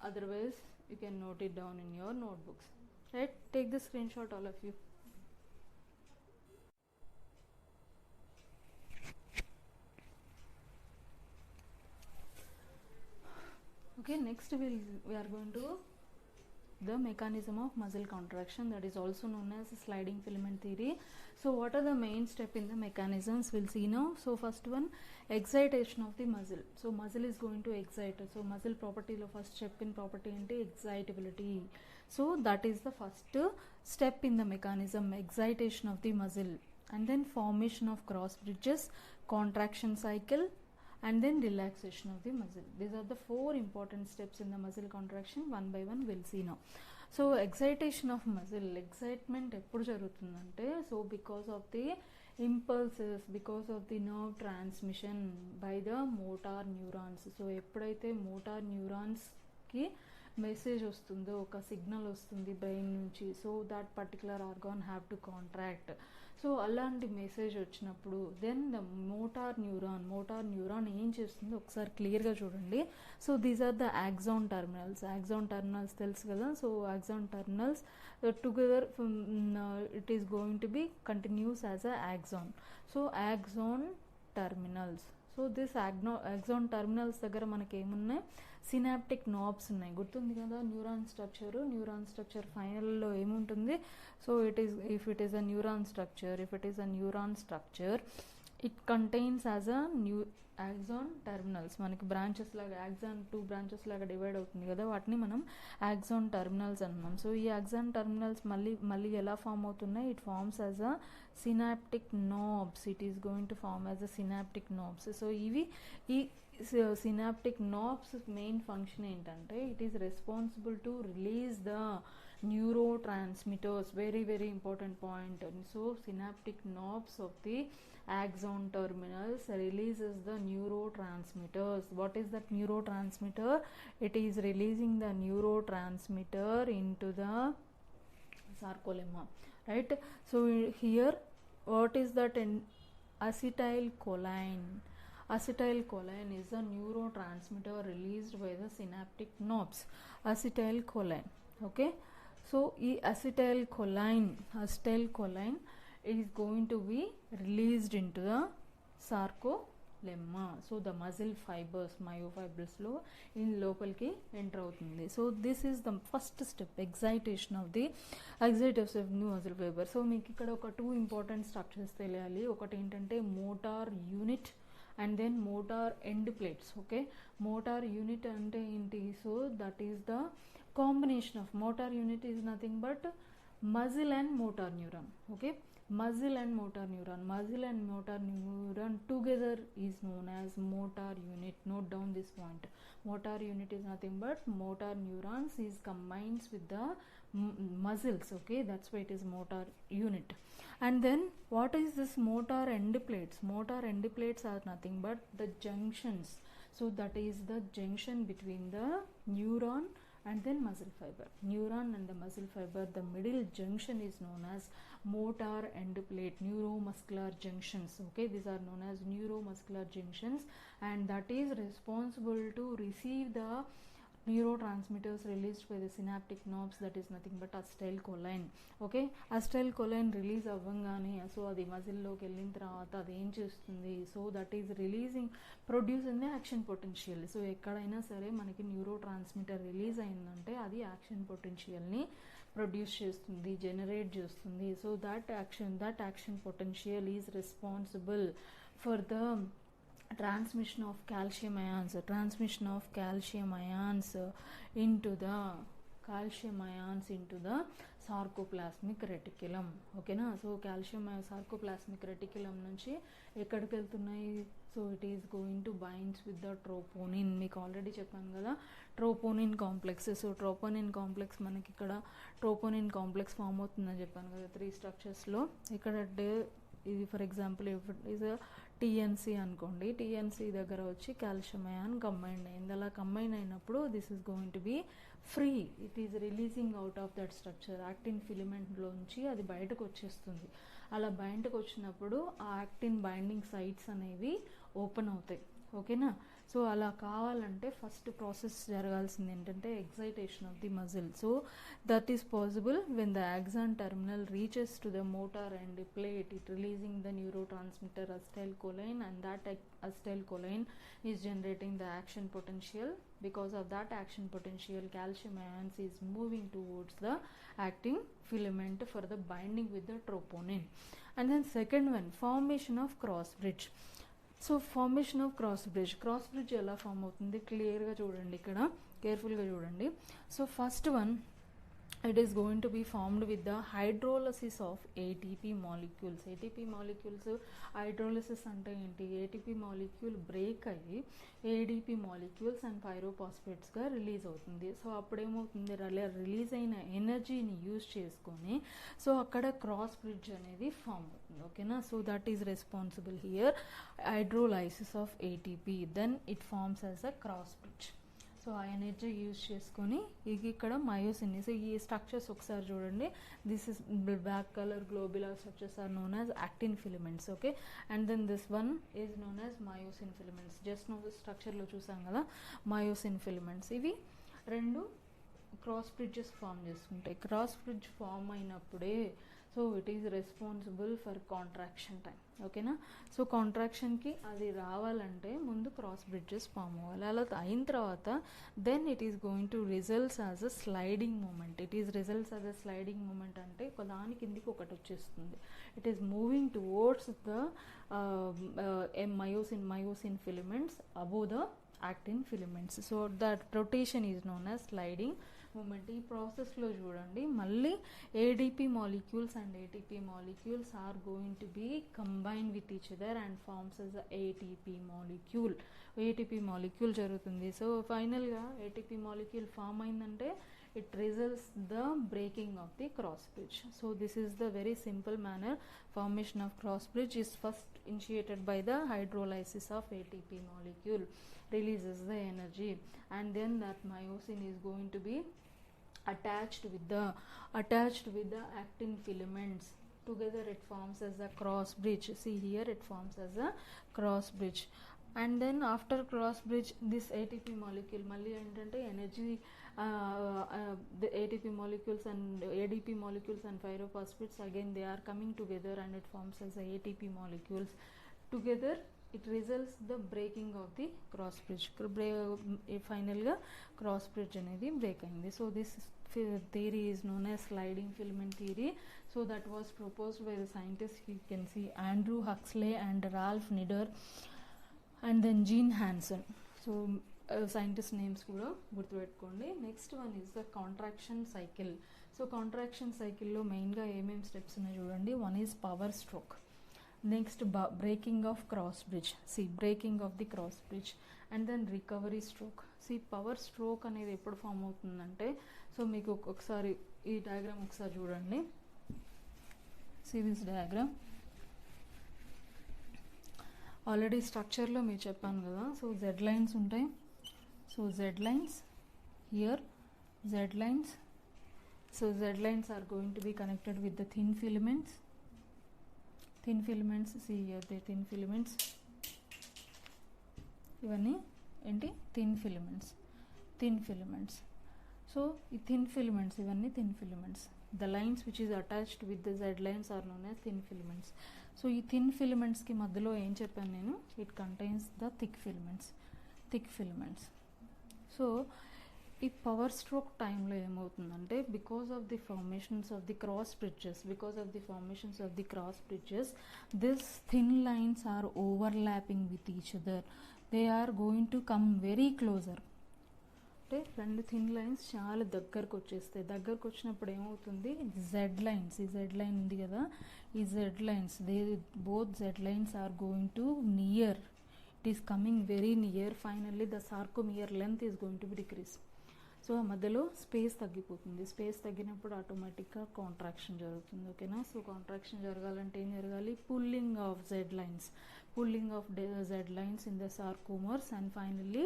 S1: otherwise you can note it down in your notebooks, right? Take the screenshot, all of you. Okay, next we are going to the mechanism of muscle contraction, that is also known as sliding filament theory. So what are the main step in the mechanisms, we'll see now. So first one, excitation of the muscle. So muscle is going to excite. So muscle property lo first step in property ante excitability. So that is the first step in the mechanism, excitation of the muscle, and then formation of cross bridges, contraction cycle, and then relaxation of the muscle. These are the four important steps in the muscle contraction. One by one we'll see now. So excitation of muscle, excitement eppudu jarugutundante, so because of the impulses, because of the nerve transmission by the motor neurons. So eppudaithe motor neurons ki message వస్తుందో, ఒక సిగ్నల్ వస్తుంది బ్రెయిన్ నుంచి, so that particular organ have to contract. So అలాంటి మెసేజ్ వచ్చినప్పుడు దెన్ ద మోటార్ న్యూరాన్ ఏం చేస్తుందో ఒకసారి క్లియర్గా చూడండి. So these are the axon terminals తెలుసు కదా. So axon terminals together it is going to be continuous as a axon. So axon terminals. So this axon terminals దగ్గర మనకి ఏమున్నాయి, సినాప్టిక్ నాబ్స్ ఉన్నాయి. గుర్తుంది కదా న్యూరాన్ స్ట్రక్చర్ ఫైనల్లో ఏముంటుంది. So if it is a neuron structure it contains as a axon terminals. మనకి బ్రాంచెస్ లాగా యాక్సాన్ 2 బ్రాంచెస్ లాగా డివైడ్ అవుతుంది కదా, వాటిని మనం యాక్సాన్ టర్మినల్స్ అన్నాం. సో ఈ యాక్సాన్ టర్మినల్స్ మళ్ళీ ఎలా ఫామ్ అవుతున్నాయి, it forms as a synaptic knobs. It is going to form as a synaptic knobs. So ఈ సినాప్టిక్ నాబ్స్ మెయిన్ ఫంక్షన్ ఏంటంటే it is responsible to release the neurotransmitters. Very very important point. So synaptic knobs of the axon terminals releases the neurotransmitters. What is that neurotransmitter? It is releasing the neurotransmitter into the sarcolemma, right? So here what is that? Acetylcholine is a neurotransmitter released by the synaptic knobs. Acetylcholine. Okay, so ఈ acetylcholine is going to be released into the sarcolemma. So the muscle fibers, myofibrils లో in లోపలికి ఎంటర్ అవుతుంది. So this is the first step, excitation of new muscle fibre. So మీకు ఇక్కడ ఒక 2 ఇంపార్టెంట్ స్ట్రక్చర్స్ తెలియాలి. ఒకటి ఏంటంటే motor unit and then motor end plates. Okay, motor unit అంటే ఏంటి, so that is the combination of motor unit is nothing but muscle and motor neuron. Okay, muscle and motor neuron together is known as motor unit. Note down this point. Motor unit is nothing but motor neurons is combines with the muscles. Okay, that's why it is motor unit. And then what is this motor end plates? Motor end plates are nothing but the junctions. So that is the junction between the neuron and then muscle fiber. Neuron and the muscle fiber, the middle junction is known as motor end plate, neuromuscular junctions. Okay, these are known as neuromuscular junctions, and that is responsible to receive the neurotransmitters released by the synaptic knobs, that is nothing but acetylcholine. Okay, acetylcholine release అవ్వంగానే సో అది మజిల్లోకి వెళ్ళిన తర్వాత అది ఏం చేస్తుంది, so that is releasing producing the action potential. So ఎక్కడైనా సరే మనకి న్యూరో ట్రాన్స్మిటర్ రిలీజ్ అయిందంటే అది యాక్షన్ పొటెన్షియల్ని ప్రొడ్యూస్ చేస్తుంది, జనరేట్ చేస్తుంది. So that action potential is responsible for the transmission of calcium ions into the sarcoplasmic reticulum. ఓకేనా, సో కాల్షియం sarcoplasmic reticulum నుంచి ఎక్కడికి వెళ్తున్నాయి, so it is going to binds with the troponin. మీకు ఆల్రెడీ చెప్పాను కదా troponin complex. So troponin complex మనకి ఇక్కడ ట్రోపోనిన్ కాంప్లెక్స్ ఫామ్ అవుతుందని చెప్పాను కదా 3 స్ట్రక్చర్స్లో. ఇక్కడ ఇది ఫర్ ఎగ్జాంపుల్ ఈజ్ టీఎన్సీ అనుకోండి, టీఎన్సీ దగ్గర వచ్చి కాల్షియం అయాన్ కంబైన్ అయింది. అలా కంబైన్ అయినప్పుడు this is going to be free, it is releasing out of that structure. Actin ఫిలమెంట్లోంచి అది బయటకు వచ్చేస్తుంది. అలా బయటకు వచ్చినప్పుడు ఆ యాక్టిన్ బైండింగ్ సైట్స్ అనేవి ఓపెన్ అవుతాయి. ఓకేనా, సో అలా కావాలంటే ఫస్ట్ ప్రాసెస్ జరగాల్సింది ఏంటంటే excitation of the muscle. So that is possible when the axon terminal reaches to the motor end plate, it releasing the neurotransmitter acetylcholine, and that acetylcholine is generating the action potential. Because of that action potential, calcium ions is moving towards the actin filament for the binding with the troponin. And then second one, formation of cross bridge. So formation of cross bridge ఎలా ఫామ్ అవుతుంది క్లియర్గా చూడండి, ఇక్కడ కేర్ఫుల్గా చూడండి. So first one, it is going to be formed with the hydrolysis of ATP molecules. ATP molecules hydrolysis అంటే ఏంటి, ATP molecule బ్రేక్ అయ్యి ADP molecules అండ్ పైరోపాస్పేట్స్గా రిలీజ్ అవుతుంది. సో అప్పుడేమవుతుంది, రిలీజ్ అయిన ఎనర్జీని యూజ్ చేసుకొని సో అక్కడ క్రాస్ బ్రిడ్జ్ అనేది ఫామ్ అవుతుంది. ఓకేనా, so that is responsible here hydrolysis of ATP, then it forms as a cross bridge. So ఆ ఎనర్జీ యూజ్ చేసుకొని ఇక్కడ మయోసిన్. సో ఈ స్ట్రక్చర్స్ ఒకసారి చూడండి, this is black colour globular structures are known as actin filaments. Okay, and then this one is known as myosin filaments. Just now స్ట్రక్చర్లో చూసాం కదా మయోసిన్ ఫిలమెంట్స్. ఇవి రెండు క్రాస్ బ్రిడ్జెస్ ఫామ్ చేసుకుంటాయి. క్రాస్ బ్రిడ్జ్ ఫామ్ అయినప్పుడే so it is responsible for contraction time. ఓకేనా, సో కాంట్రాక్షన్కి అది రావాలంటే ముందు క్రాస్ బ్రిడ్జెస్ ఫామ్ అవ్వాలి. అలా అయిన తర్వాత then it is going to results as a sliding movement. అంటే దాని కిందికి ఒకటి వచ్చేస్తుంది. It is moving towards the myosin filaments above the actin filaments. So that rotation is known as sliding movement. ఈ ప్రాసెస్లో చూడండి మళ్ళీ ADP molecules and ATP molecules are going to be combined with each other and forms as a ATP molecule జరుగుతుంది. సో ఫైనల్గా ATP molecule ఫామ్ అయిందంటే it results the breaking of the cross bridge. So this is the very simple manner. Formation of cross bridge is first initiated by the hydrolysis of ATP molecule, releases the energy, and then that myosin is going to be attached with the actin filaments. Together it forms as a cross bridge. See here, it forms as a cross bridge. And then after cross bridge, this ATP molecule మళ్ళీ ఏంటంటే energy the ATP molecules and ADP molecules and pyrophosphates again they are coming together and it forms as a ATP molecules. Together it results the breaking of the cross bridge. Final గా cross bridge అనేది break అయింది. So this theory is known as sliding filament theory. So that was proposed by the scientists, you can see Andrew Huxley and Ralph Nieder and then Gene Hansen. So scientist names కూడా గుర్తుపెట్టుకోండి. Next one is the contraction cycle. So contraction సైకిల్లో మెయిన్గా ఏమేమి స్టెప్స్ ఉన్నాయి చూడండి. One is power stroke, next breaking of cross bridge, breaking of the cross bridge, and then recovery stroke. Power stroke అనేది ఎప్పుడు ఫామ్ అవుతుందంటే, సో మీకు ఒకసారి ఈ డయాగ్రామ్ ఒకసారి చూడండి. దిస్ డయాగ్రామ్ ఆల్రెడీ స్ట్రక్చర్లో మీరు చెప్పాను కదా. సో జెడ్ లైన్స్ ఉంటాయి. So Z lines here, Z lines. So Z lines are going to be connected with the thin filaments. Thin filaments, here the thin filaments. ఇవన్నీ ఏంటి? Thin filaments, thin filaments. So ఈ థిన్ ఫిలమెంట్స్, ఇవన్నీ thin filaments. The lines which is attached with the Z lines are known as thin filaments. So ఈ థిన్ ఫిలమెంట్స్కి మధ్యలో ఏం చెప్పాను నేను? It contains the thick filaments, thick filaments. So ఈ పవర్ స్ట్రోక్ టైంలో ఏమవుతుందంటే, because of the formations of the cross bridges, this thin lines are overlapping with each other. They are going to come very closer. అంటే రెండు థిన్ లైన్స్ చాలా దగ్గరకు వచ్చేస్తాయి. దగ్గరకు వచ్చినప్పుడు ఏమవుతుంది? జెడ్ లైన్స్, ఈ జెడ్ లైన్ ఉంది కదా, ఈ Z lines, both Z lines are going to near. It is coming very near. Finally the sarcomere length is going to be decrease. So ఆ మధ్యలో స్పేస్ తగ్గిపోతుంది. స్పేస్ తగ్గినప్పుడు ఆటోమేటిక్గా కాంట్రాక్షన్ జరుగుతుంది. ఓకేనా? సో కాంట్రాక్షన్ జరగాలంటే ఏం జరగాలి? Pulling of Z lines, pulling of Z lines in the sarcomers, and finally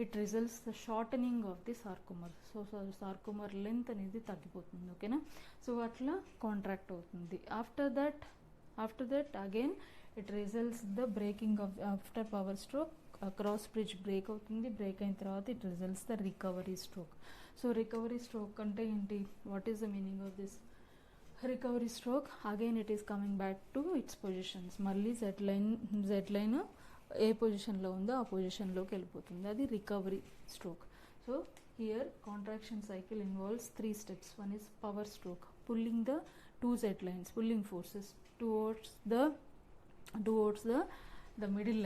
S1: it results the shortening of the sarcomer. So sarcomer length అనేది తగ్గిపోతుంది. ఓకేనా? సో అట్లా కాంట్రాక్ట్ అవుతుంది. after that again it results the breaking of, after power stroke cross bridge break అవుతుంది. బ్రేక్ అయిన తర్వాత it results the recovery stroke. So recovery stroke అంటే ఏంటి? What is the meaning of this recovery stroke? Again it is coming back to it's positions. మళ్ళీ జెడ్ లైన్ ఏ పొజిషన్లో ఉందో ఆ పొజిషన్లోకి వెళ్ళిపోతుంది. అది recovery stroke. So here contraction cycle involves 3 steps. One is power stroke, pulling the 2 Z lines, pulling forces towards the middle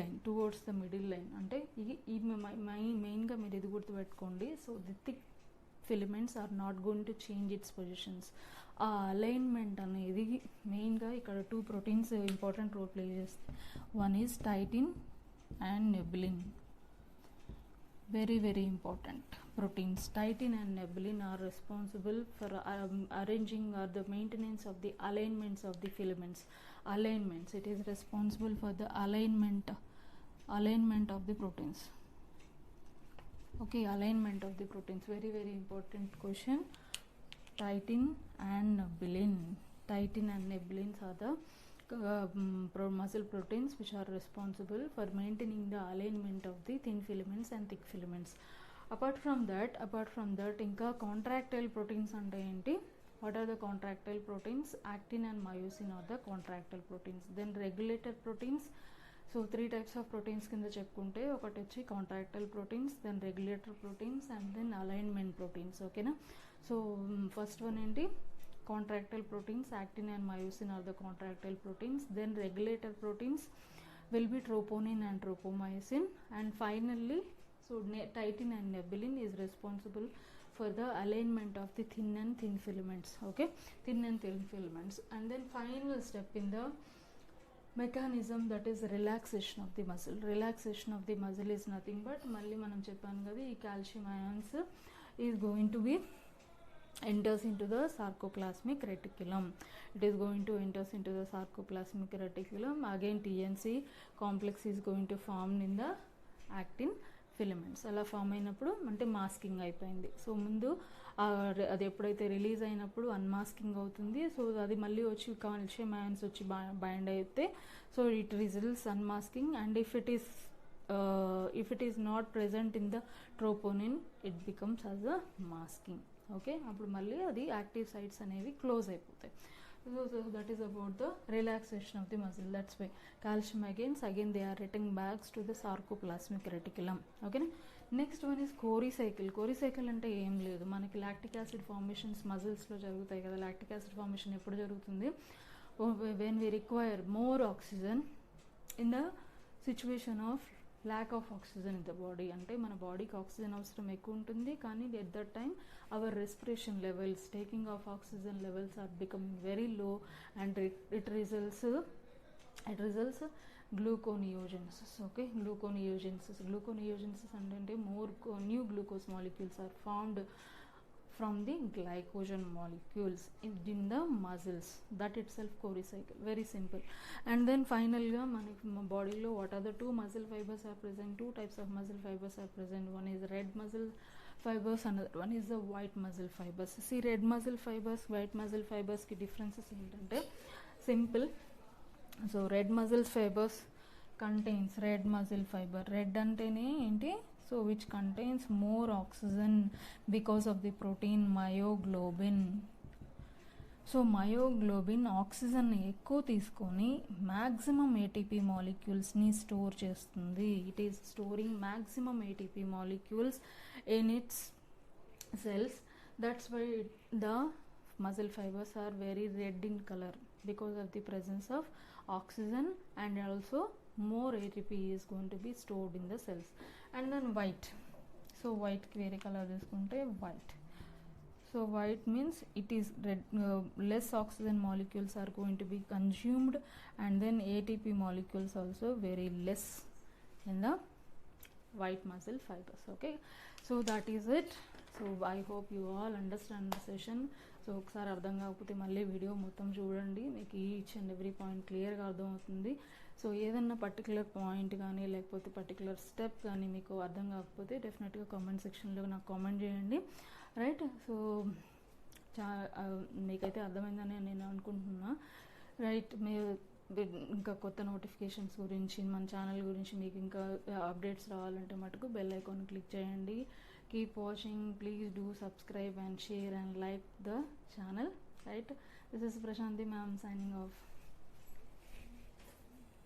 S1: line. అంటే ఈ మెయిన్గా మీరు ఇది గుర్తుపెట్టుకోండి. So the thick filaments are not going to change its positions. ఆ అలైన్మెంట్ అనేది మెయిన్గా ఇక్కడ 2 proteins ఇంపార్టెంట్ రోల్ ప్లే చేస్తాయి. One is titin and nebulin. very important proteins. Titin and nebulin are responsible for arranging or the maintenance of the alignments of the filaments. Alignments, it is responsible for the alignment of the proteins. Okay, alignment of the proteins, very important question. Titin and nebulin are the muscle proteins which are responsible for maintaining the alignment of the thin filaments and thick filaments. Apart from that ఇంకా contractile proteins అంటే ఏంటి? What are the contractile proteins? Actin and myosin are the contractile proteins. Then regulator proteins. So 3 types of proteins కింద చెప్పుకుంటే ఒకటి వచ్చి contractile proteins, then regulator proteins, and then alignment proteins. ఓకేనా? సో ఫస్ట్ వన్ ఏంటి? Contractile proteins. Actin and myosin are the contractile proteins. Then regulator proteins will be troponin and tropomyosin, and finally titin and nebulin is responsible for the alignment of the thin and thin filaments. Okay, thin and thin filaments. And then final step in the mechanism, that is relaxation of the muscle. Relaxation of the muscle is nothing but మళ్ళీ మనం చెప్పాను కదా, ఈ calcium ions is going to be enters into the sarcoplasmic reticulum. It is going to enters into the sarcoplasmic reticulum. Again TNC complex is going to form in the actin filaments. అలా ఫామ్ అయినప్పుడు అంటే మాస్కింగ్ అయిపోయింది. సో ముందు అది ఎప్పుడైతే రిలీజ్ అయినప్పుడు అన్మాస్కింగ్ అవుతుంది. సో అది మళ్ళీ వచ్చి కాల్షియం అయాన్స్ వచ్చి బైండ్ అయితే so it results unmasking. And if it is not present in the troponin, it becomes as a masking. Okay, అప్పుడు మళ్ళీ అది యాక్టివ్ సైట్స్ అనేవి క్లోజ్ అయిపోతాయి. So that is about the relaxation of the muscle. That's why calcium again they are returning backs to the sarcoplasmic reticulum. ఓకేనా? Next one is Cori cycle. Cori cycle అంటే ఏం లేదు, మనకి లాక్టిక్ యాసిడ్ ఫార్మేషన్స్ మజిల్స్లో జరుగుతాయి కదా. లాక్టిక్ యాసిడ్ ఫార్మేషన్ ఎప్పుడు జరుగుతుంది? When we require more oxygen in the situation of lack of oxygen in the body. అంటే మన బాడీకి ఆక్సిజన్ అవసరం ఎక్కువ ఉంటుంది, కానీ at that time our respiration levels, taking of oxygen levels are becoming very low, and it results gluconeogenesis. Okay, gluconeogenesis అంటే more new glucose molecules are formed from the glycogen molecules in the muscles. That itself co-recycle, very simple. And then finally manaki body lo what are the two muscle fibers are present? Two types of muscle fibers are present. One is red muscle fibers, another one is the white muscle fibers. See, red muscle fibers, white muscle fibers ki differences entante simple. So red muscle fibers contains, red muscle fiber, red antene enti, so which contains more oxygen because of the protein myoglobin. So myoglobin oxygen ఎక్కువ తీసుకొని మ్యాక్సిమం ఏటీపీ మాలిక్యూల్స్ని స్టోర్ చేస్తుంది. It is storing maximum ATP molecules in it's cells. That's why the muscle fibers are very red in color, because of the presence of oxygen, and also more ATP is going to be stored in the cells. And then white, so white ki vere color తీసుకుంటే white. So white means it is red, less oxygen molecules are going to be consumed, and then ATP molecules also very less in the white muscle fibers. Okay, so that is it. So I hope you all understand the session. So ఒకసారి అర్థం కాకపోతే మళ్ళీ వీడియో మొత్తం చూడండి, మీకు ఈచ్ అండ్ ఎవ్రీ పాయింట్ క్లియర్గా అర్థమవుతుంది. సో ఏదన్నా పర్టికులర్ పాయింట్ కానీ లేకపోతే పర్టికులర్ స్టెప్ కానీ మీకు అర్థం కాకపోతే డెఫినెట్గా కామెంట్ సెక్షన్లో నాకు కామెంట్ చేయండి, రైట్. సో మీకైతే అర్థమైందని నేను అనుకుంటున్నా, రైట్. మీరు ఇంకా కొత్త నోటిఫికేషన్స్ గురించి, మన ఛానల్ గురించి మీకు ఇంకా అప్డేట్స్ రావాలంటే మటుకు బెల్ ఐకాన్ క్లిక్ చేయండి. Keep watching, please do subscribe and share and like the channel, right. This is Prashanti ma'am signing off.